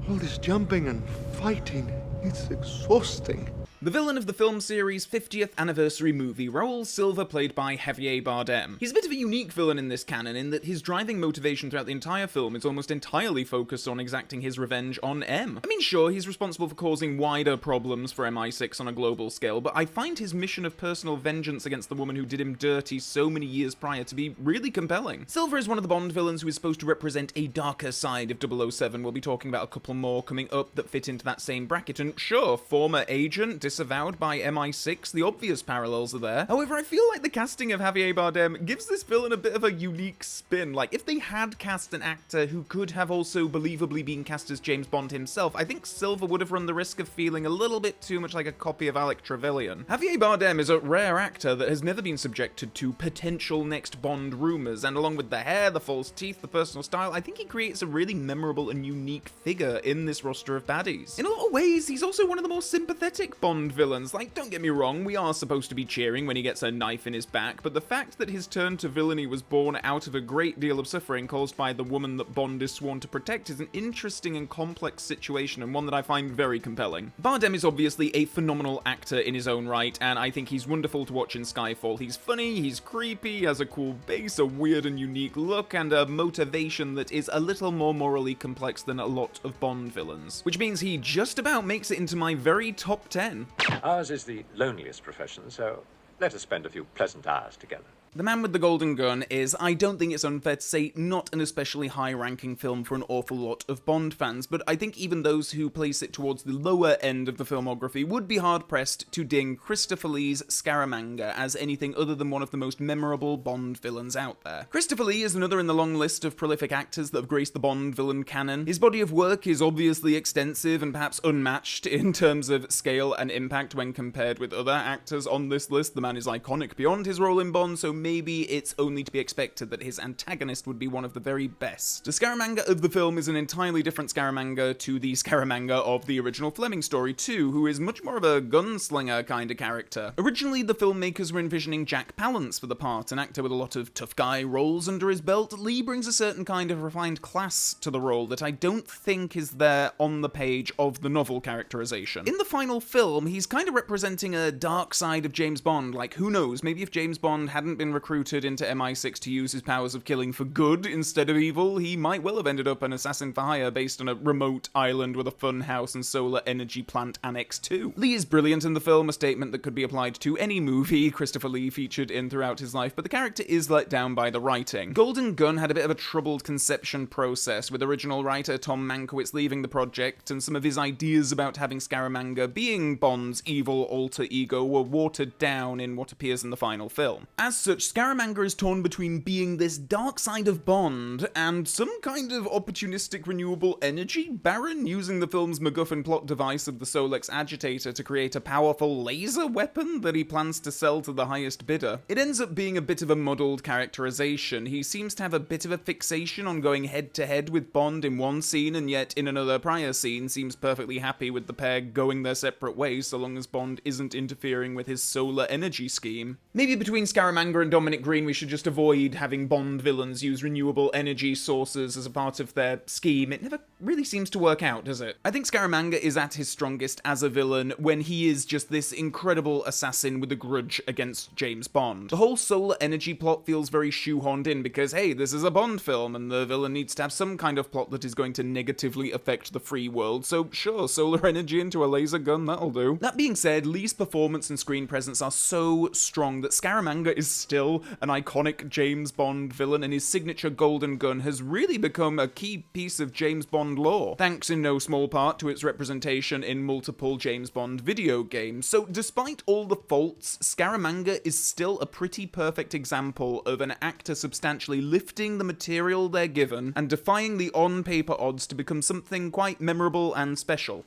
All this jumping and fighting, it's exhausting. The villain of the film series' 50th anniversary movie, Raoul Silva, played by Javier Bardem. He's a bit of a unique villain in this canon in that his driving motivation throughout the entire film is almost entirely focused on exacting his revenge on M. I mean, sure, he's responsible for causing wider problems for MI6 on a global scale, but I find his mission of personal vengeance against the woman who did him dirty so many years prior to be really compelling. Silva is one of the Bond villains who is supposed to represent a darker side of 007. We'll be talking about a couple more coming up that fit into that same bracket, and sure, former agent, disavowed by MI6, the obvious parallels are there. However, I feel like the casting of Javier Bardem gives this villain a bit of a unique spin. Like, if they had cast an actor who could have also believably been cast as James Bond himself, I think Silva would have run the risk of feeling a little bit too much like a copy of Alec Trevelyan. Javier Bardem is a rare actor that has never been subjected to potential next Bond rumors, and along with the hair, the false teeth, the personal style, I think he creates a really memorable and unique figure in this roster of baddies. In a lot of ways, he's also one of the more sympathetic Bond villains. Like, don't get me wrong, we are supposed to be cheering when he gets a knife in his back, but the fact that his turn to villainy was born out of a great deal of suffering caused by the woman that Bond is sworn to protect is an interesting and complex situation, and one that I find very compelling. Bardem is obviously a phenomenal actor in his own right, and I think he's wonderful to watch in Skyfall. He's funny, he's creepy, he has a cool bass, a weird and unique look, and a motivation that is a little more morally complex than a lot of Bond villains. Which means he just about makes it into my very top 10. Ours is the loneliest profession, so let us spend a few pleasant hours together. The Man with the Golden Gun is, I don't think it's unfair to say, not an especially high-ranking film for an awful lot of Bond fans, but I think even those who place it towards the lower end of the filmography would be hard-pressed to ding Christopher Lee's Scaramanga as anything other than one of the most memorable Bond villains out there. Christopher Lee is another in the long list of prolific actors that have graced the Bond villain canon. His body of work is obviously extensive and perhaps unmatched in terms of scale and impact when compared with other actors on this list. The man is iconic beyond his role in Bond, so maybe it's only to be expected that his antagonist would be one of the very best. The Scaramanga of the film is an entirely different Scaramanga to the Scaramanga of the original Fleming story too, who is much more of a gunslinger kind of character. Originally, the filmmakers were envisioning Jack Palance for the part, an actor with a lot of tough guy roles under his belt. Lee brings a certain kind of refined class to the role that I don't think is there on the page of the novel characterization. In the final film, he's kind of representing a dark side of James Bond. Like, who knows, maybe if James Bond hadn't been recruited into MI6 to use his powers of killing for good instead of evil, he might well have ended up an assassin for hire based on a remote island with a fun house and solar energy plant annex too. Lee is brilliant in the film, a statement that could be applied to any movie Christopher Lee featured in throughout his life, but the character is let down by the writing. Golden Gun had a bit of a troubled conception process, with original writer Tom Mankiewicz leaving the project, and some of his ideas about having Scaramanga being Bond's evil alter ego were watered down in what appears in the final film. As such, Scaramanga is torn between being this dark side of Bond and some kind of opportunistic renewable energy baron using the film's MacGuffin plot device of the Solex agitator to create a powerful laser weapon that he plans to sell to the highest bidder. It ends up being a bit of a muddled characterization. He seems to have a bit of a fixation on going head-to-head with Bond in one scene, and yet in another prior scene seems perfectly happy with the pair going their separate ways so long as Bond isn't interfering with his solar energy scheme. Maybe between Scaramanga and Dominic Green we should just avoid having Bond villains use renewable energy sources as a part of their scheme. It never really seems to work out, does it? I think Scaramanga is at his strongest as a villain when he is just this incredible assassin with a grudge against James Bond. The whole solar energy plot feels very shoehorned in because, hey, this is a Bond film and the villain needs to have some kind of plot that is going to negatively affect the free world, so sure, solar energy into a laser gun, that'll do. That being said, Lee's performance and screen presence are so strong that Scaramanga is still an iconic James Bond villain, and his signature golden gun has really become a key piece of James Bond lore, thanks in no small part to its representation in multiple James Bond video games. So despite all the faults, Scaramanga is still a pretty perfect example of an actor substantially lifting the material they're given and defying the on-paper odds to become something quite memorable and special.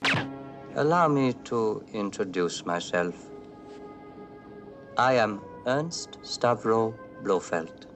Allow me to introduce myself. I am Ernst Stavro Blofeld.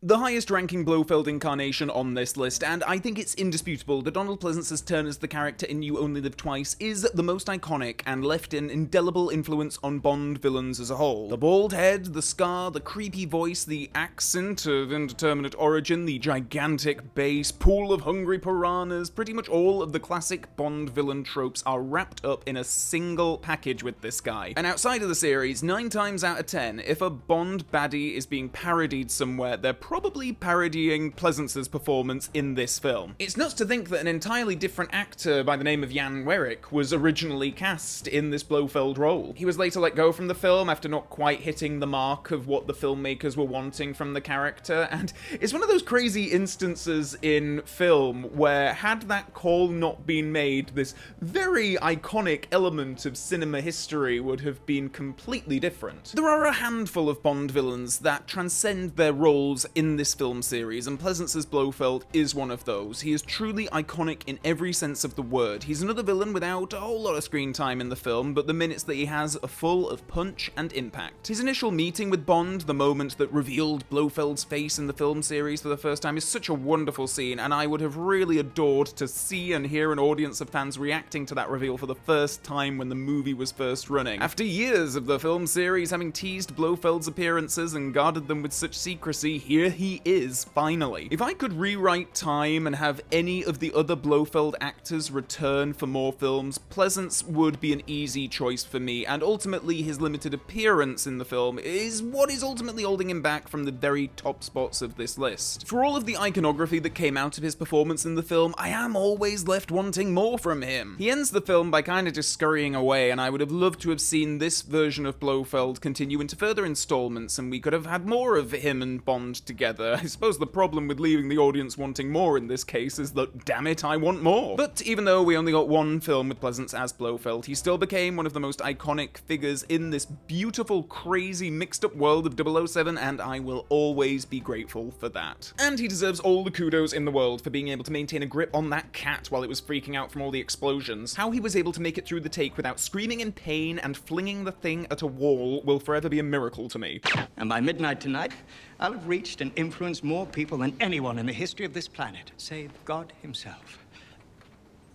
The highest-ranking Blofeld incarnation on this list, and I think it's indisputable that Donald Pleasence's turn as the character in You Only Live Twice is the most iconic and left an indelible influence on Bond villains as a whole. The bald head, the scar, the creepy voice, the accent of indeterminate origin, the gigantic bass, pool of hungry piranhas, pretty much all of the classic Bond villain tropes are wrapped up in a single package with this guy. And outside of the series, 9 times out of 10, if a Bond baddie is being parodied somewhere, they're probably parodying Pleasence's performance in this film. It's nuts to think that an entirely different actor by the name of Jan Werich was originally cast in this Blofeld role. He was later let go from the film after not quite hitting the mark of what the filmmakers were wanting from the character, and it's one of those crazy instances in film where, had that call not been made, this very iconic element of cinema history would have been completely different. There are a handful of Bond villains that transcend their roles in this film series, and Pleasence's Blofeld is one of those. He is truly iconic in every sense of the word. He's another villain without a whole lot of screen time in the film, but the minutes that he has are full of punch and impact. His initial meeting with Bond, the moment that revealed Blofeld's face in the film series for the first time, is such a wonderful scene, and I would have really adored to see and hear an audience of fans reacting to that reveal for the first time when the movie was first running. After years of the film series having teased Blofeld's appearances and guarded them with such secrecy, here he is, finally. If I could rewrite time and have any of the other Blofeld actors return for more films, Pleasence would be an easy choice for me, and ultimately his limited appearance in the film is what is ultimately holding him back from the very top spots of this list. For all of the iconography that came out of his performance in the film, I am always left wanting more from him. He ends the film by kind of just scurrying away, and I would have loved to have seen this version of Blofeld continue into further installments, and we could have had more of him and Bond together. I suppose the problem with leaving the audience wanting more in this case is that, damn it, I want more. But even though we only got one film with Pleasence as Blofeld, he still became one of the most iconic figures in this beautiful, crazy, mixed-up world of 007, and I will always be grateful for that. And he deserves all the kudos in the world for being able to maintain a grip on that cat while it was freaking out from all the explosions. How he was able to make it through the take without screaming in pain and flinging the thing at a wall will forever be a miracle to me. And by midnight tonight, I'll have reached and influenced more people than anyone in the history of this planet, save God himself.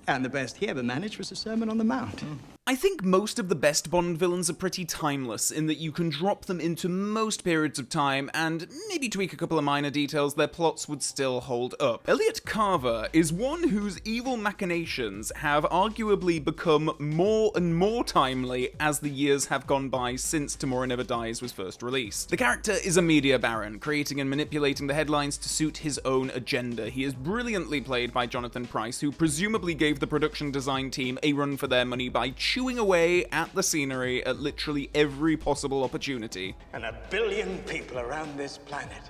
And the best he ever managed was a Sermon on the Mount. I think most of the best Bond villains are pretty timeless, in that you can drop them into most periods of time and maybe tweak a couple of minor details, their plots would still hold up. Elliot Carver is one whose evil machinations have arguably become more and more timely as the years have gone by since Tomorrow Never Dies was first released. The character is a media baron, creating and manipulating the headlines to suit his own agenda. He is brilliantly played by Jonathan Pryce, who presumably gave the production design team a run for their money by chewing away at the scenery at literally every possible opportunity. And 1 billion people around this planet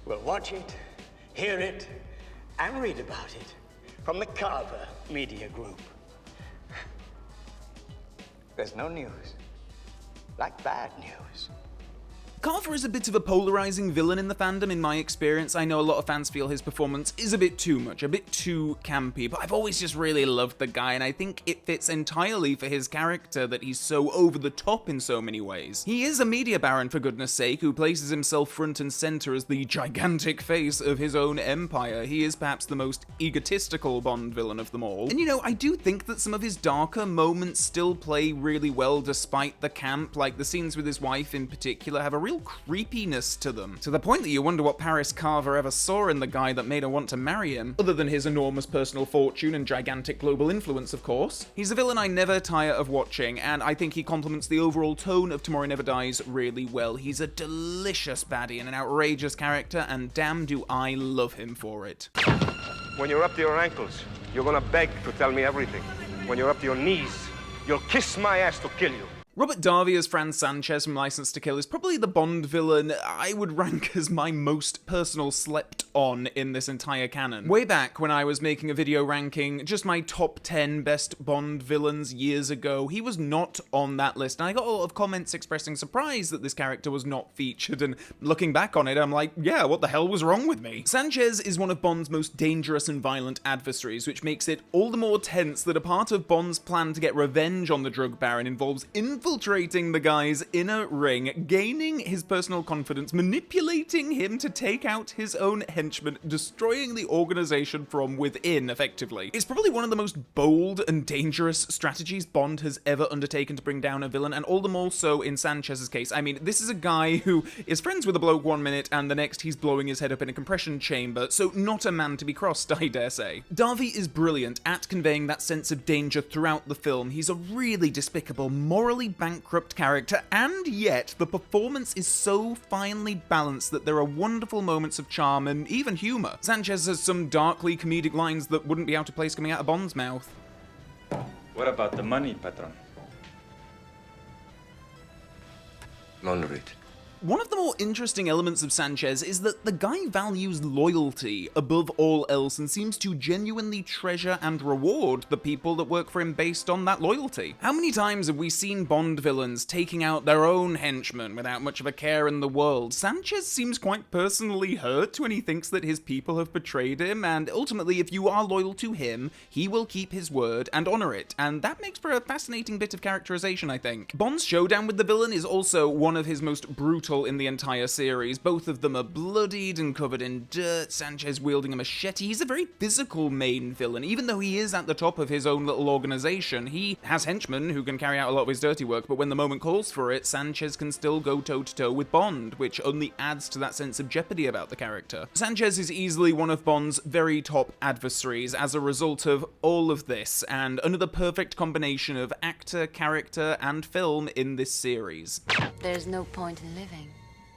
will watch it, hear it, and read about it from the Carver Media Group. There's no news like bad news. Carver is a bit of a polarizing villain in the fandom in my experience. I know a lot of fans feel his performance is a bit too much, a bit too campy, but I've always just really loved the guy, and I think it fits entirely for his character that he's so over the top in so many ways. He is a media baron, for goodness sake, who places himself front and center as the gigantic face of his own empire. He is perhaps the most egotistical Bond villain of them all. And you know, I do think that some of his darker moments still play really well despite the camp, like the scenes with his wife in particular have a real creepiness to them, to the point that you wonder what Paris Carver ever saw in the guy that made her want to marry him, other than his enormous personal fortune and gigantic global influence, of course. He's a villain I never tire of watching, and I think he complements the overall tone of Tomorrow Never Dies really well. He's a delicious baddie and an outrageous character, and damn do I love him for it. When you're up to your ankles, you're gonna beg to tell me everything. When you're up to your knees, you'll kiss my ass to kill you. Robert Davi as Franz Sanchez from License to Kill is probably the Bond villain I would rank as my most personal slept on in this entire canon. Way back when I was making a video ranking just my top 10 best Bond villains years ago, he was not on that list, and I got a lot of comments expressing surprise that this character was not featured, and looking back on it, I'm like, yeah, what the hell was wrong with me? Sanchez is one of Bond's most dangerous and violent adversaries, which makes it all the more tense that a part of Bond's plan to get revenge on the drug baron involves infiltrating the guy's inner ring, gaining his personal confidence, manipulating him to take out his own henchmen, destroying the organization from within, effectively. It's probably one of the most bold and dangerous strategies Bond has ever undertaken to bring down a villain, and all the more so in Sanchez's case. I mean, this is a guy who is friends with a bloke 1 minute, and the next he's blowing his head up in a compression chamber, so not a man to be crossed, I dare say. Davi is brilliant at conveying that sense of danger throughout the film. He's a really despicable, morally bankrupt character, and yet the performance is so finely balanced that there are wonderful moments of charm and even humour. Sanchez has some darkly comedic lines that wouldn't be out of place coming out of Bond's mouth. What about the money, Patron? Launder it. One of the more interesting elements of Sanchez is that the guy values loyalty above all else and seems to genuinely treasure and reward the people that work for him based on that loyalty. How many times have we seen Bond villains taking out their own henchmen without much of a care in the world? Sanchez seems quite personally hurt when he thinks that his people have betrayed him, and ultimately if you are loyal to him, he will keep his word and honour it, and that makes for a fascinating bit of characterization, I think. Bond's showdown with the villain is also one of his most brutal in the entire series. Both of them are bloodied and covered in dirt, Sanchez wielding a machete. He's a very physical main villain. Even though he is at the top of his own little organization, he has henchmen who can carry out a lot of his dirty work, but when the moment calls for it, Sanchez can still go toe-to-toe with Bond, which only adds to that sense of jeopardy about the character. Sanchez is easily one of Bond's very top adversaries as a result of all of this, and another perfect combination of actor, character, and film in this series. There's no point in living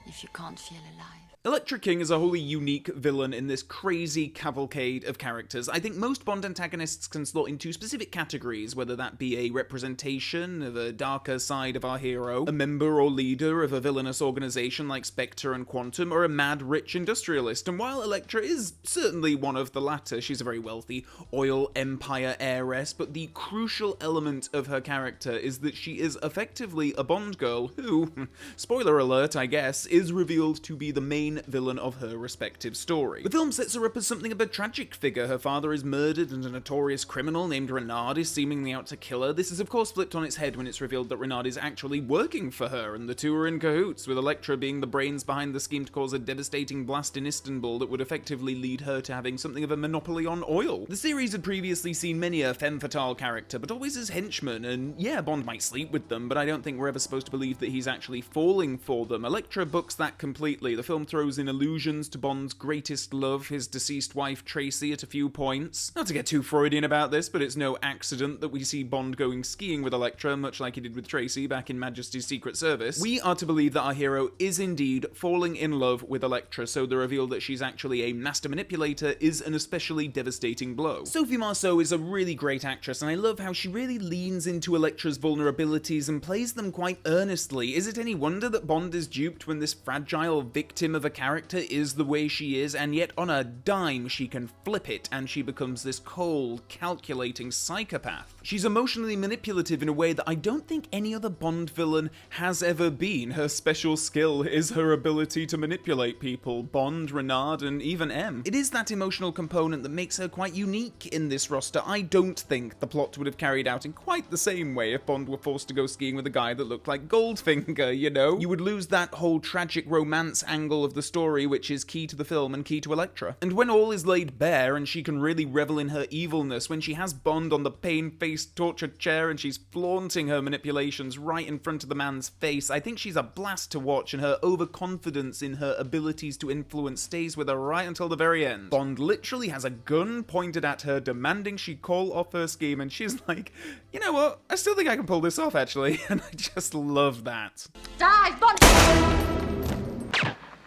if you can't feel alive. Elektra King is a wholly unique villain in this crazy cavalcade of characters. I think most Bond antagonists can slot into specific categories, whether that be a representation of a darker side of our hero, a member or leader of a villainous organization like Spectre and Quantum, or a mad rich industrialist. And while Elektra is certainly one of the latter, she's a very wealthy oil empire heiress, but the crucial element of her character is that she is effectively a Bond girl who, spoiler alert I guess, is revealed to be the main villain of her respective story. The film sets her up as something of a tragic figure. Her father is murdered and a notorious criminal named Renard is seemingly out to kill her. This is of course flipped on its head when it's revealed that Renard is actually working for her, and the two are in cahoots, with Elektra being the brains behind the scheme to cause a devastating blast in Istanbul that would effectively lead her to having something of a monopoly on oil. The series had previously seen many a femme fatale character, but always as henchmen, and yeah, Bond might sleep with them, but I don't think we're ever supposed to believe that he's actually falling for them. Elektra books that completely. The film throws in allusions to Bond's greatest love, his deceased wife Tracy, at a few points. Not to get too Freudian about this, but it's no accident that we see Bond going skiing with Elektra, much like he did with Tracy back in Majesty's Secret Service. We are to believe that our hero is indeed falling in love with Elektra, so the reveal that she's actually a master manipulator is an especially devastating blow. Sophie Marceau is a really great actress, and I love how she really leans into Elektra's vulnerabilities and plays them quite earnestly. Is it any wonder that Bond is duped when this fragile victim of a character is the way she is, and yet on a dime she can flip it and she becomes this cold, calculating psychopath? She's emotionally manipulative in a way that I don't think any other Bond villain has ever been. Her special skill is her ability to manipulate people, Bond, Renard, and even M. It is that emotional component that makes her quite unique in this roster. I don't think the plot would have carried out in quite the same way if Bond were forced to go skiing with a guy that looked like Goldfinger, you know? You would lose that whole tragic tragic romance angle of the story which is key to the film and key to Elektra. And when all is laid bare and she can really revel in her evilness, when she has Bond on the pain-faced tortured chair and she's flaunting her manipulations right in front of the man's face, I think she's a blast to watch, and her overconfidence in her abilities to influence stays with her right until the very end. Bond literally has a gun pointed at her, demanding she call off her scheme, and she's like, you know what, I still think I can pull this off actually, and I just love that. Dive, Bond!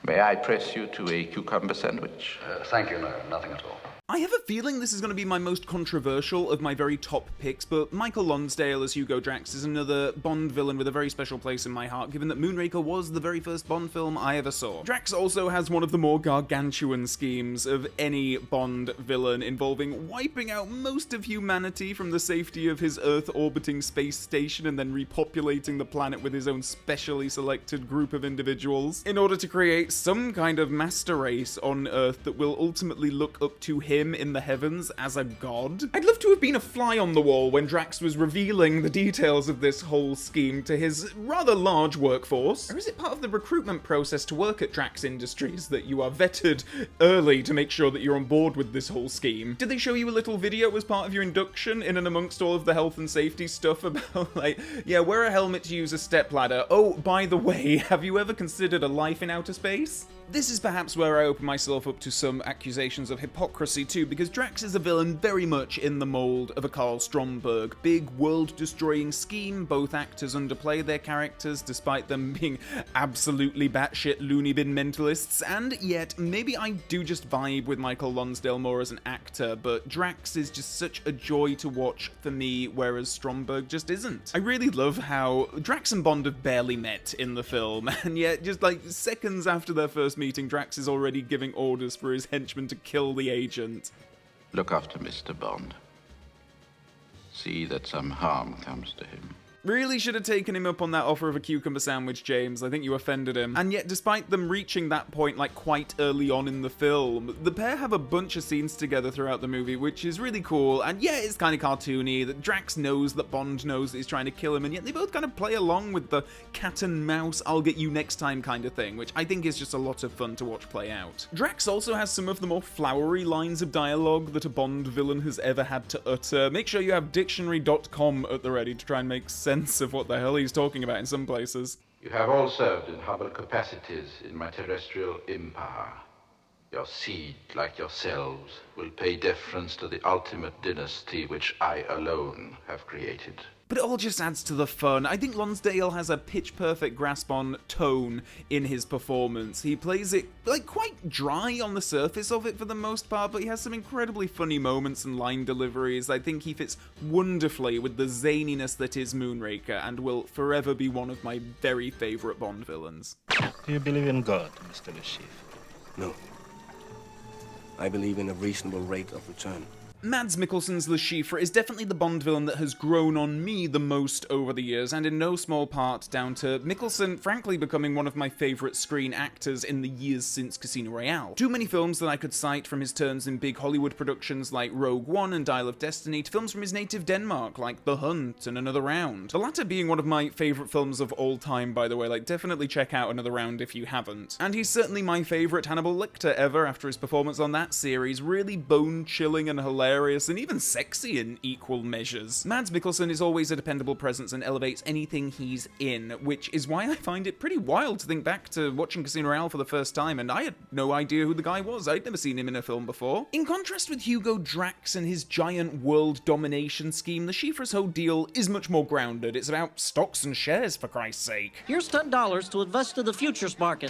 May I press you to a cucumber sandwich? Thank you, no, nothing at all. I have a feeling this is going to be my most controversial of my very top picks, but Michael Lonsdale as Hugo Drax is another Bond villain with a very special place in my heart, given that Moonraker was the very first Bond film I ever saw. Drax also has one of the more gargantuan schemes of any Bond villain, involving wiping out most of humanity from the safety of his Earth-orbiting space station and then repopulating the planet with his own specially selected group of individuals, in order to create some kind of master race on Earth that will ultimately look up to him in the heavens as a god. I'd love to have been a fly on the wall when Drax was revealing the details of this whole scheme to his rather large workforce. Or is it part of the recruitment process to work at Drax Industries that you are vetted early to make sure that you're on board with this whole scheme? Did they show you a little video as part of your induction in and amongst all of the health and safety stuff about, like, yeah, wear a helmet to use a stepladder. Oh, by the way, have you ever considered a life in outer space? This is perhaps where I open myself up to some accusations of hypocrisy too, because Drax is a villain very much in the mold of a Karl Stromberg. Big, world-destroying scheme, both actors underplay their characters despite them being absolutely batshit loony bin mentalists, and yet maybe I do just vibe with Michael Lonsdale more as an actor, but Drax is just such a joy to watch for me, whereas Stromberg just isn't. I really love how Drax and Bond have barely met in the film, and yet just like seconds after their first meeting, Drax is already giving orders for his henchmen to kill the agent. Look after Mr. Bond. See that some harm comes to him. Really should have taken him up on that offer of a cucumber sandwich, James. I think you offended him. And yet, despite them reaching that point like quite early on in the film, the pair have a bunch of scenes together throughout the movie, which is really cool. And yeah, it's kind of cartoony that Drax knows that Bond knows that he's trying to kill him, and yet they both kind of play along with the cat and mouse, I'll get you next time kind of thing, which I think is just a lot of fun to watch play out. Drax also has some of the more flowery lines of dialogue that a Bond villain has ever had to utter. Make sure you have dictionary.com at the ready to try and make sense of what the hell he's talking about in some places. You have all served in humble capacities in my terrestrial empire. Your seed, like yourselves, will pay deference to the ultimate dynasty which I alone have created. But it all just adds to the fun. I think Lonsdale has a pitch-perfect grasp on tone in his performance. He plays it, like, quite dry on the surface of it for the most part, but he has some incredibly funny moments and line deliveries. I think he fits wonderfully with the zaniness that is Moonraker, and will forever be one of my very favourite Bond villains. Do you believe in God, Mr. Le Chiffre? No. I believe in a reasonable rate of return. Mads Mikkelsen's Le Chiffre is definitely the Bond villain that has grown on me the most over the years, and in no small part down to Mikkelsen frankly becoming one of my favourite screen actors in the years since Casino Royale. Too many films that I could cite from his turns in big Hollywood productions like Rogue One and Dial of Destiny, to films from his native Denmark like The Hunt and Another Round. The latter being one of my favourite films of all time, by the way, like definitely check out Another Round if you haven't. And he's certainly my favourite Hannibal Lecter ever after his performance on that series, really bone-chilling and hilarious and even sexy in equal measures. Mads Mikkelsen is always a dependable presence and elevates anything he's in, which is why I find it pretty wild to think back to watching Casino Royale for the first time, and I had no idea who the guy was. I'd never seen him in a film before. In contrast with Hugo Drax and his giant world domination scheme, the Chiffre's whole deal is much more grounded. It's about stocks and shares, for Christ's sake. Here's $10 to invest in the futures market.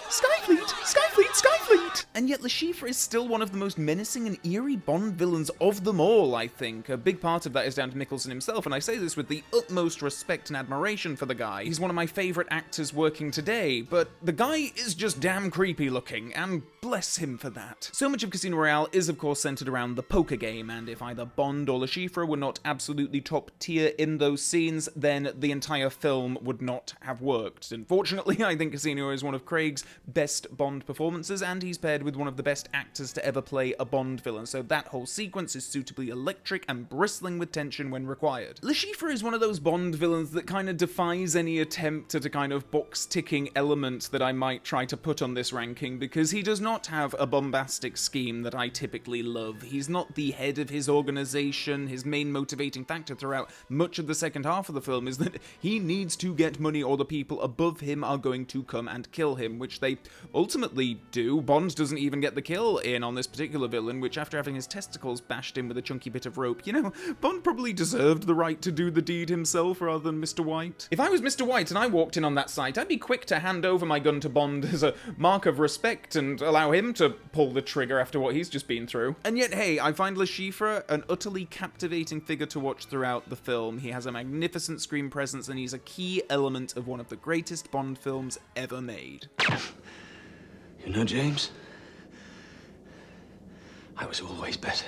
Skyfleet! Skyfleet! Skyfleet! And yet Le Chiffre is still one of the most menacing and eerie Bond villains of them all, I think. A big part of that is down to Mikkelsen himself, and I say this with the utmost respect and admiration for the guy. He's one of my favourite actors working today, but the guy is just damn creepy looking, and bless him for that. So much of Casino Royale is of course centred around the poker game, and if either Bond or Le Chiffre were not absolutely top tier in those scenes, then the entire film would not have worked. Unfortunately, I think Casino is one of Craig's best Bond performances, and he's paired with with one of the best actors to ever play a Bond villain, so that whole sequence is suitably electric and bristling with tension when required. Chiffre is one of those Bond villains that kind of defies any attempt at a kind of box-ticking element that I might try to put on this ranking, because he does not have a bombastic scheme that I typically love. He's not the head of his organization. His main motivating factor throughout much of the second half of the film is that he needs to get money or the people above him are going to come and kill him, which they ultimately do. Bond doesn't even get the kill in on this particular villain, which after having his testicles bashed in with a chunky bit of rope, you know, Bond probably deserved the right to do the deed himself rather than Mr. White. If I was Mr. White and I walked in on that site, I'd be quick to hand over my gun to Bond as a mark of respect and allow him to pull the trigger after what he's just been through. And yet, hey, I find Chiffre an utterly captivating figure to watch throughout the film. He has a magnificent screen presence and he's a key element of one of the greatest Bond films ever made. You know, James, I was always better.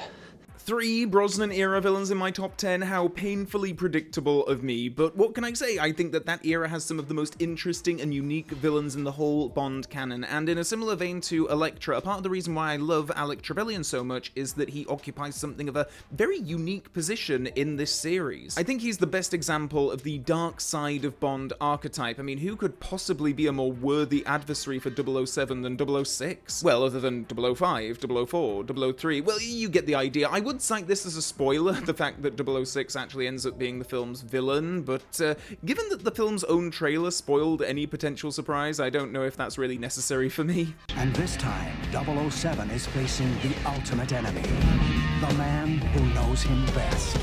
3 Brosnan-era villains in my top 10, how painfully predictable of me, but what can I say? I think that era has some of the most interesting and unique villains in the whole Bond canon, and in a similar vein to Elektra, a part of the reason why I love Alec Trevelyan so much is that he occupies something of a very unique position in this series. I think he's the best example of the dark side of Bond archetype. I mean, who could possibly be a more worthy adversary for 007 than 006? Well, other than 005, 004, 003, well, you get the idea. I would cite this as a spoiler, the fact that 006 actually ends up being the film's villain, but given that the film's own trailer spoiled any potential surprise, I don't know if that's really necessary for me. And this time, 007 is facing the ultimate enemy, the man who knows him best.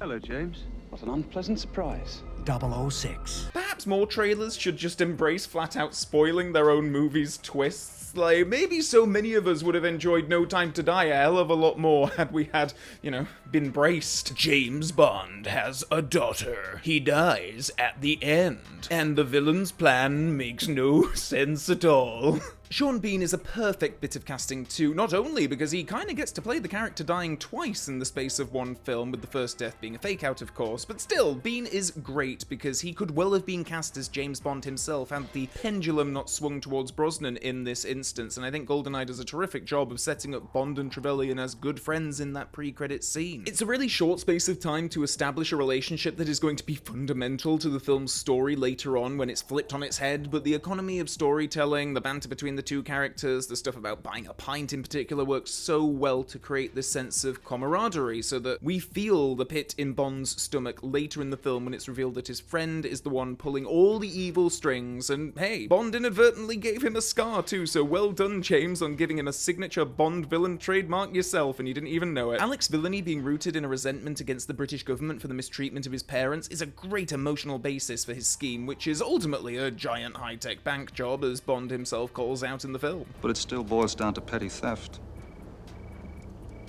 Hello, James. What an unpleasant surprise. 006. Perhaps more trailers should just embrace flat-out spoiling their own movies' twists. Like, maybe so many of us would have enjoyed No Time to Die a hell of a lot more had we had, you know, been braced. James Bond has a daughter. He dies at the end. And the villain's plan makes no sense at all. Sean Bean is a perfect bit of casting too, not only because he kind of gets to play the character dying twice in the space of one film, with the first death being a fake-out of course, but still, Bean is great because he could well have been cast as James Bond himself had the pendulum not swung towards Brosnan in this instance, and I think GoldenEye does a terrific job of setting up Bond and Trevelyan as good friends in that pre-credits scene. It's a really short space of time to establish a relationship that is going to be fundamental to the film's story later on when it's flipped on its head, but the economy of storytelling, the banter between the two characters, the stuff about buying a pint in particular, works so well to create this sense of camaraderie so that we feel the pit in Bond's stomach later in the film when it's revealed that his friend is the one pulling all the evil strings, and hey, Bond inadvertently gave him a scar too, so well done, James, on giving him a signature Bond villain trademark yourself and you didn't even know it. Alec's villainy being rooted in a resentment against the British government for the mistreatment of his parents is a great emotional basis for his scheme, which is ultimately a giant high-tech bank job, as Bond himself calls out in the film. But it still boils down to petty theft.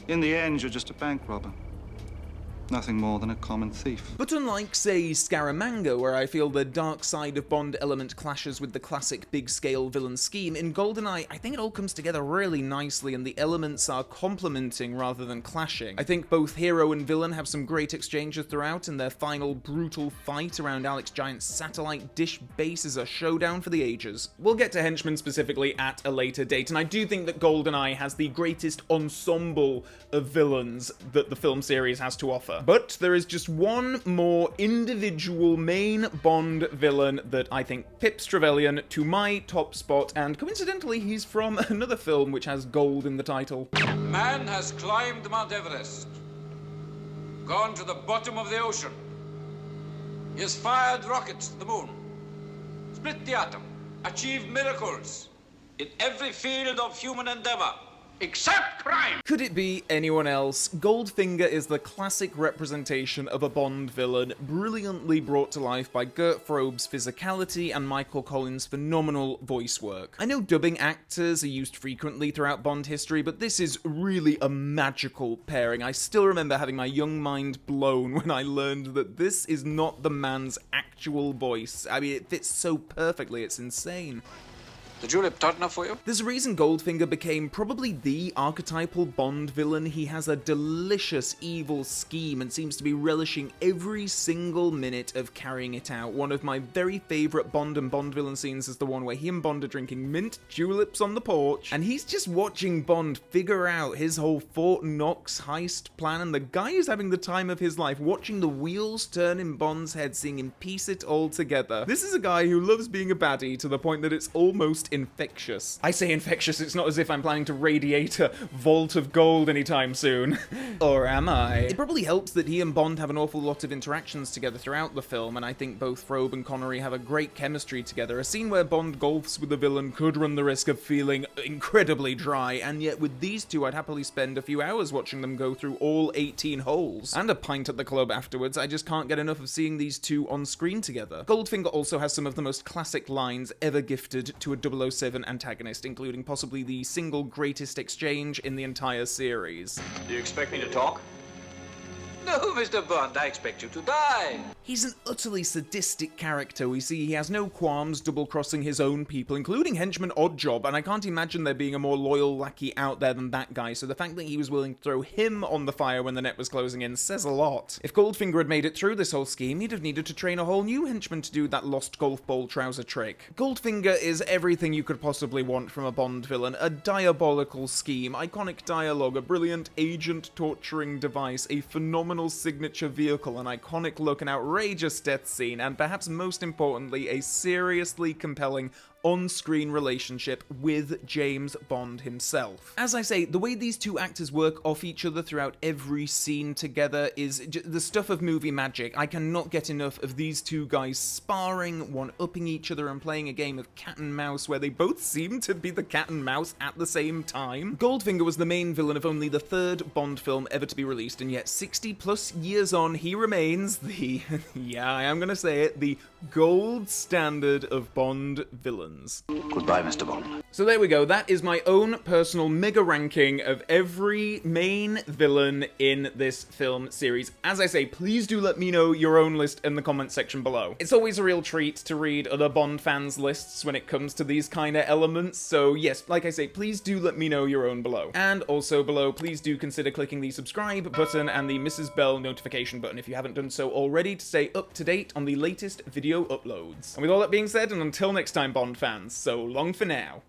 In the end, you're just a bank robber. Nothing more than a common thief. But unlike, say, Scaramanga, where I feel the dark side of Bond element clashes with the classic big-scale villain scheme, in GoldenEye, I think it all comes together really nicely and the elements are complementing rather than clashing. I think both hero and villain have some great exchanges throughout, and their final brutal fight around Alec's giant satellite dish base is a showdown for the ages. We'll get to henchmen specifically at a later date, and I do think that GoldenEye has the greatest ensemble of villains that the film series has to offer. But there is just one more individual main Bond villain that I think pips Trevelyan to my top spot, and coincidentally he's from another film which has gold in the title. Man has climbed Mount Everest, gone to the bottom of the ocean. He has fired rockets to the moon, split the atom, achieved miracles in every field of human endeavor. Except crime! Could it be anyone else? Goldfinger is the classic representation of a Bond villain, brilliantly brought to life by Gert Frobe's physicality and Michael Collins' phenomenal voice work. I know dubbing actors are used frequently throughout Bond history, but this is really a magical pairing. I still remember having my young mind blown when I learned that this is not the man's actual voice. I mean, it fits so perfectly, it's insane. The julep tart enough for you? There's a reason Goldfinger became probably the archetypal Bond villain. He has a delicious evil scheme and seems to be relishing every single minute of carrying it out. One of my very favourite Bond and Bond villain scenes is the one where he and Bond are drinking mint juleps on the porch, and he's just watching Bond figure out his whole Fort Knox heist plan, and the guy is having the time of his life, watching the wheels turn in Bond's head, seeing him piece it all together. This is a guy who loves being a baddie to the point that it's almost infectious. I say infectious, it's not as if I'm planning to radiate a vault of gold anytime soon. Or am I? It probably helps that he and Bond have an awful lot of interactions together throughout the film, and I think both Frobe and Connery have a great chemistry together. A scene where Bond golfs with the villain could run the risk of feeling incredibly dry, and yet with these two I'd happily spend a few hours watching them go through all 18 holes. And a pint at the club afterwards. I just can't get enough of seeing these two on screen together. Goldfinger also has some of the most classic lines ever gifted to a 007 antagonist, including possibly the single greatest exchange in the entire series. Do you expect me to talk? No, Mr. Bond, I expect you to die. He's an utterly sadistic character. We see he has no qualms double-crossing his own people, including henchman Oddjob, and I can't imagine there being a more loyal lackey out there than that guy, so the fact that he was willing to throw him on the fire when the net was closing in says a lot. If Goldfinger had made it through this whole scheme, he'd have needed to train a whole new henchman to do that lost golf ball trouser trick. Goldfinger is everything you could possibly want from a Bond villain: a diabolical scheme, iconic dialogue, a brilliant agent-torturing device, a phenomenal signature vehicle, an iconic look, an outrageous death scene, and perhaps most importantly, a seriously compelling on-screen relationship with James Bond himself. As I say, the way these two actors work off each other throughout every scene together is the stuff of movie magic. I cannot get enough of these two guys sparring, one-upping each other, and playing a game of cat and mouse where they both seem to be the cat and mouse at the same time. Goldfinger was the main villain of only the third Bond film ever to be released, and yet 60 plus years on, he remains the, yeah, I am gonna say it, the gold standard of Bond villains. Goodbye, Mr. Bond. So there we go, that is my own personal mega ranking of every main villain in this film series. As I say, please do let me know your own list in the comment section below. It's always a real treat to read other Bond fans' lists when it comes to these kind of elements, so yes, like I say, please do let me know your own below. And also below, please do consider clicking the subscribe button and the Mrs. Bell notification button if you haven't done so already to stay up to date on the latest video uploads. And with all that being said, and until next time, Bond fans, so long for now.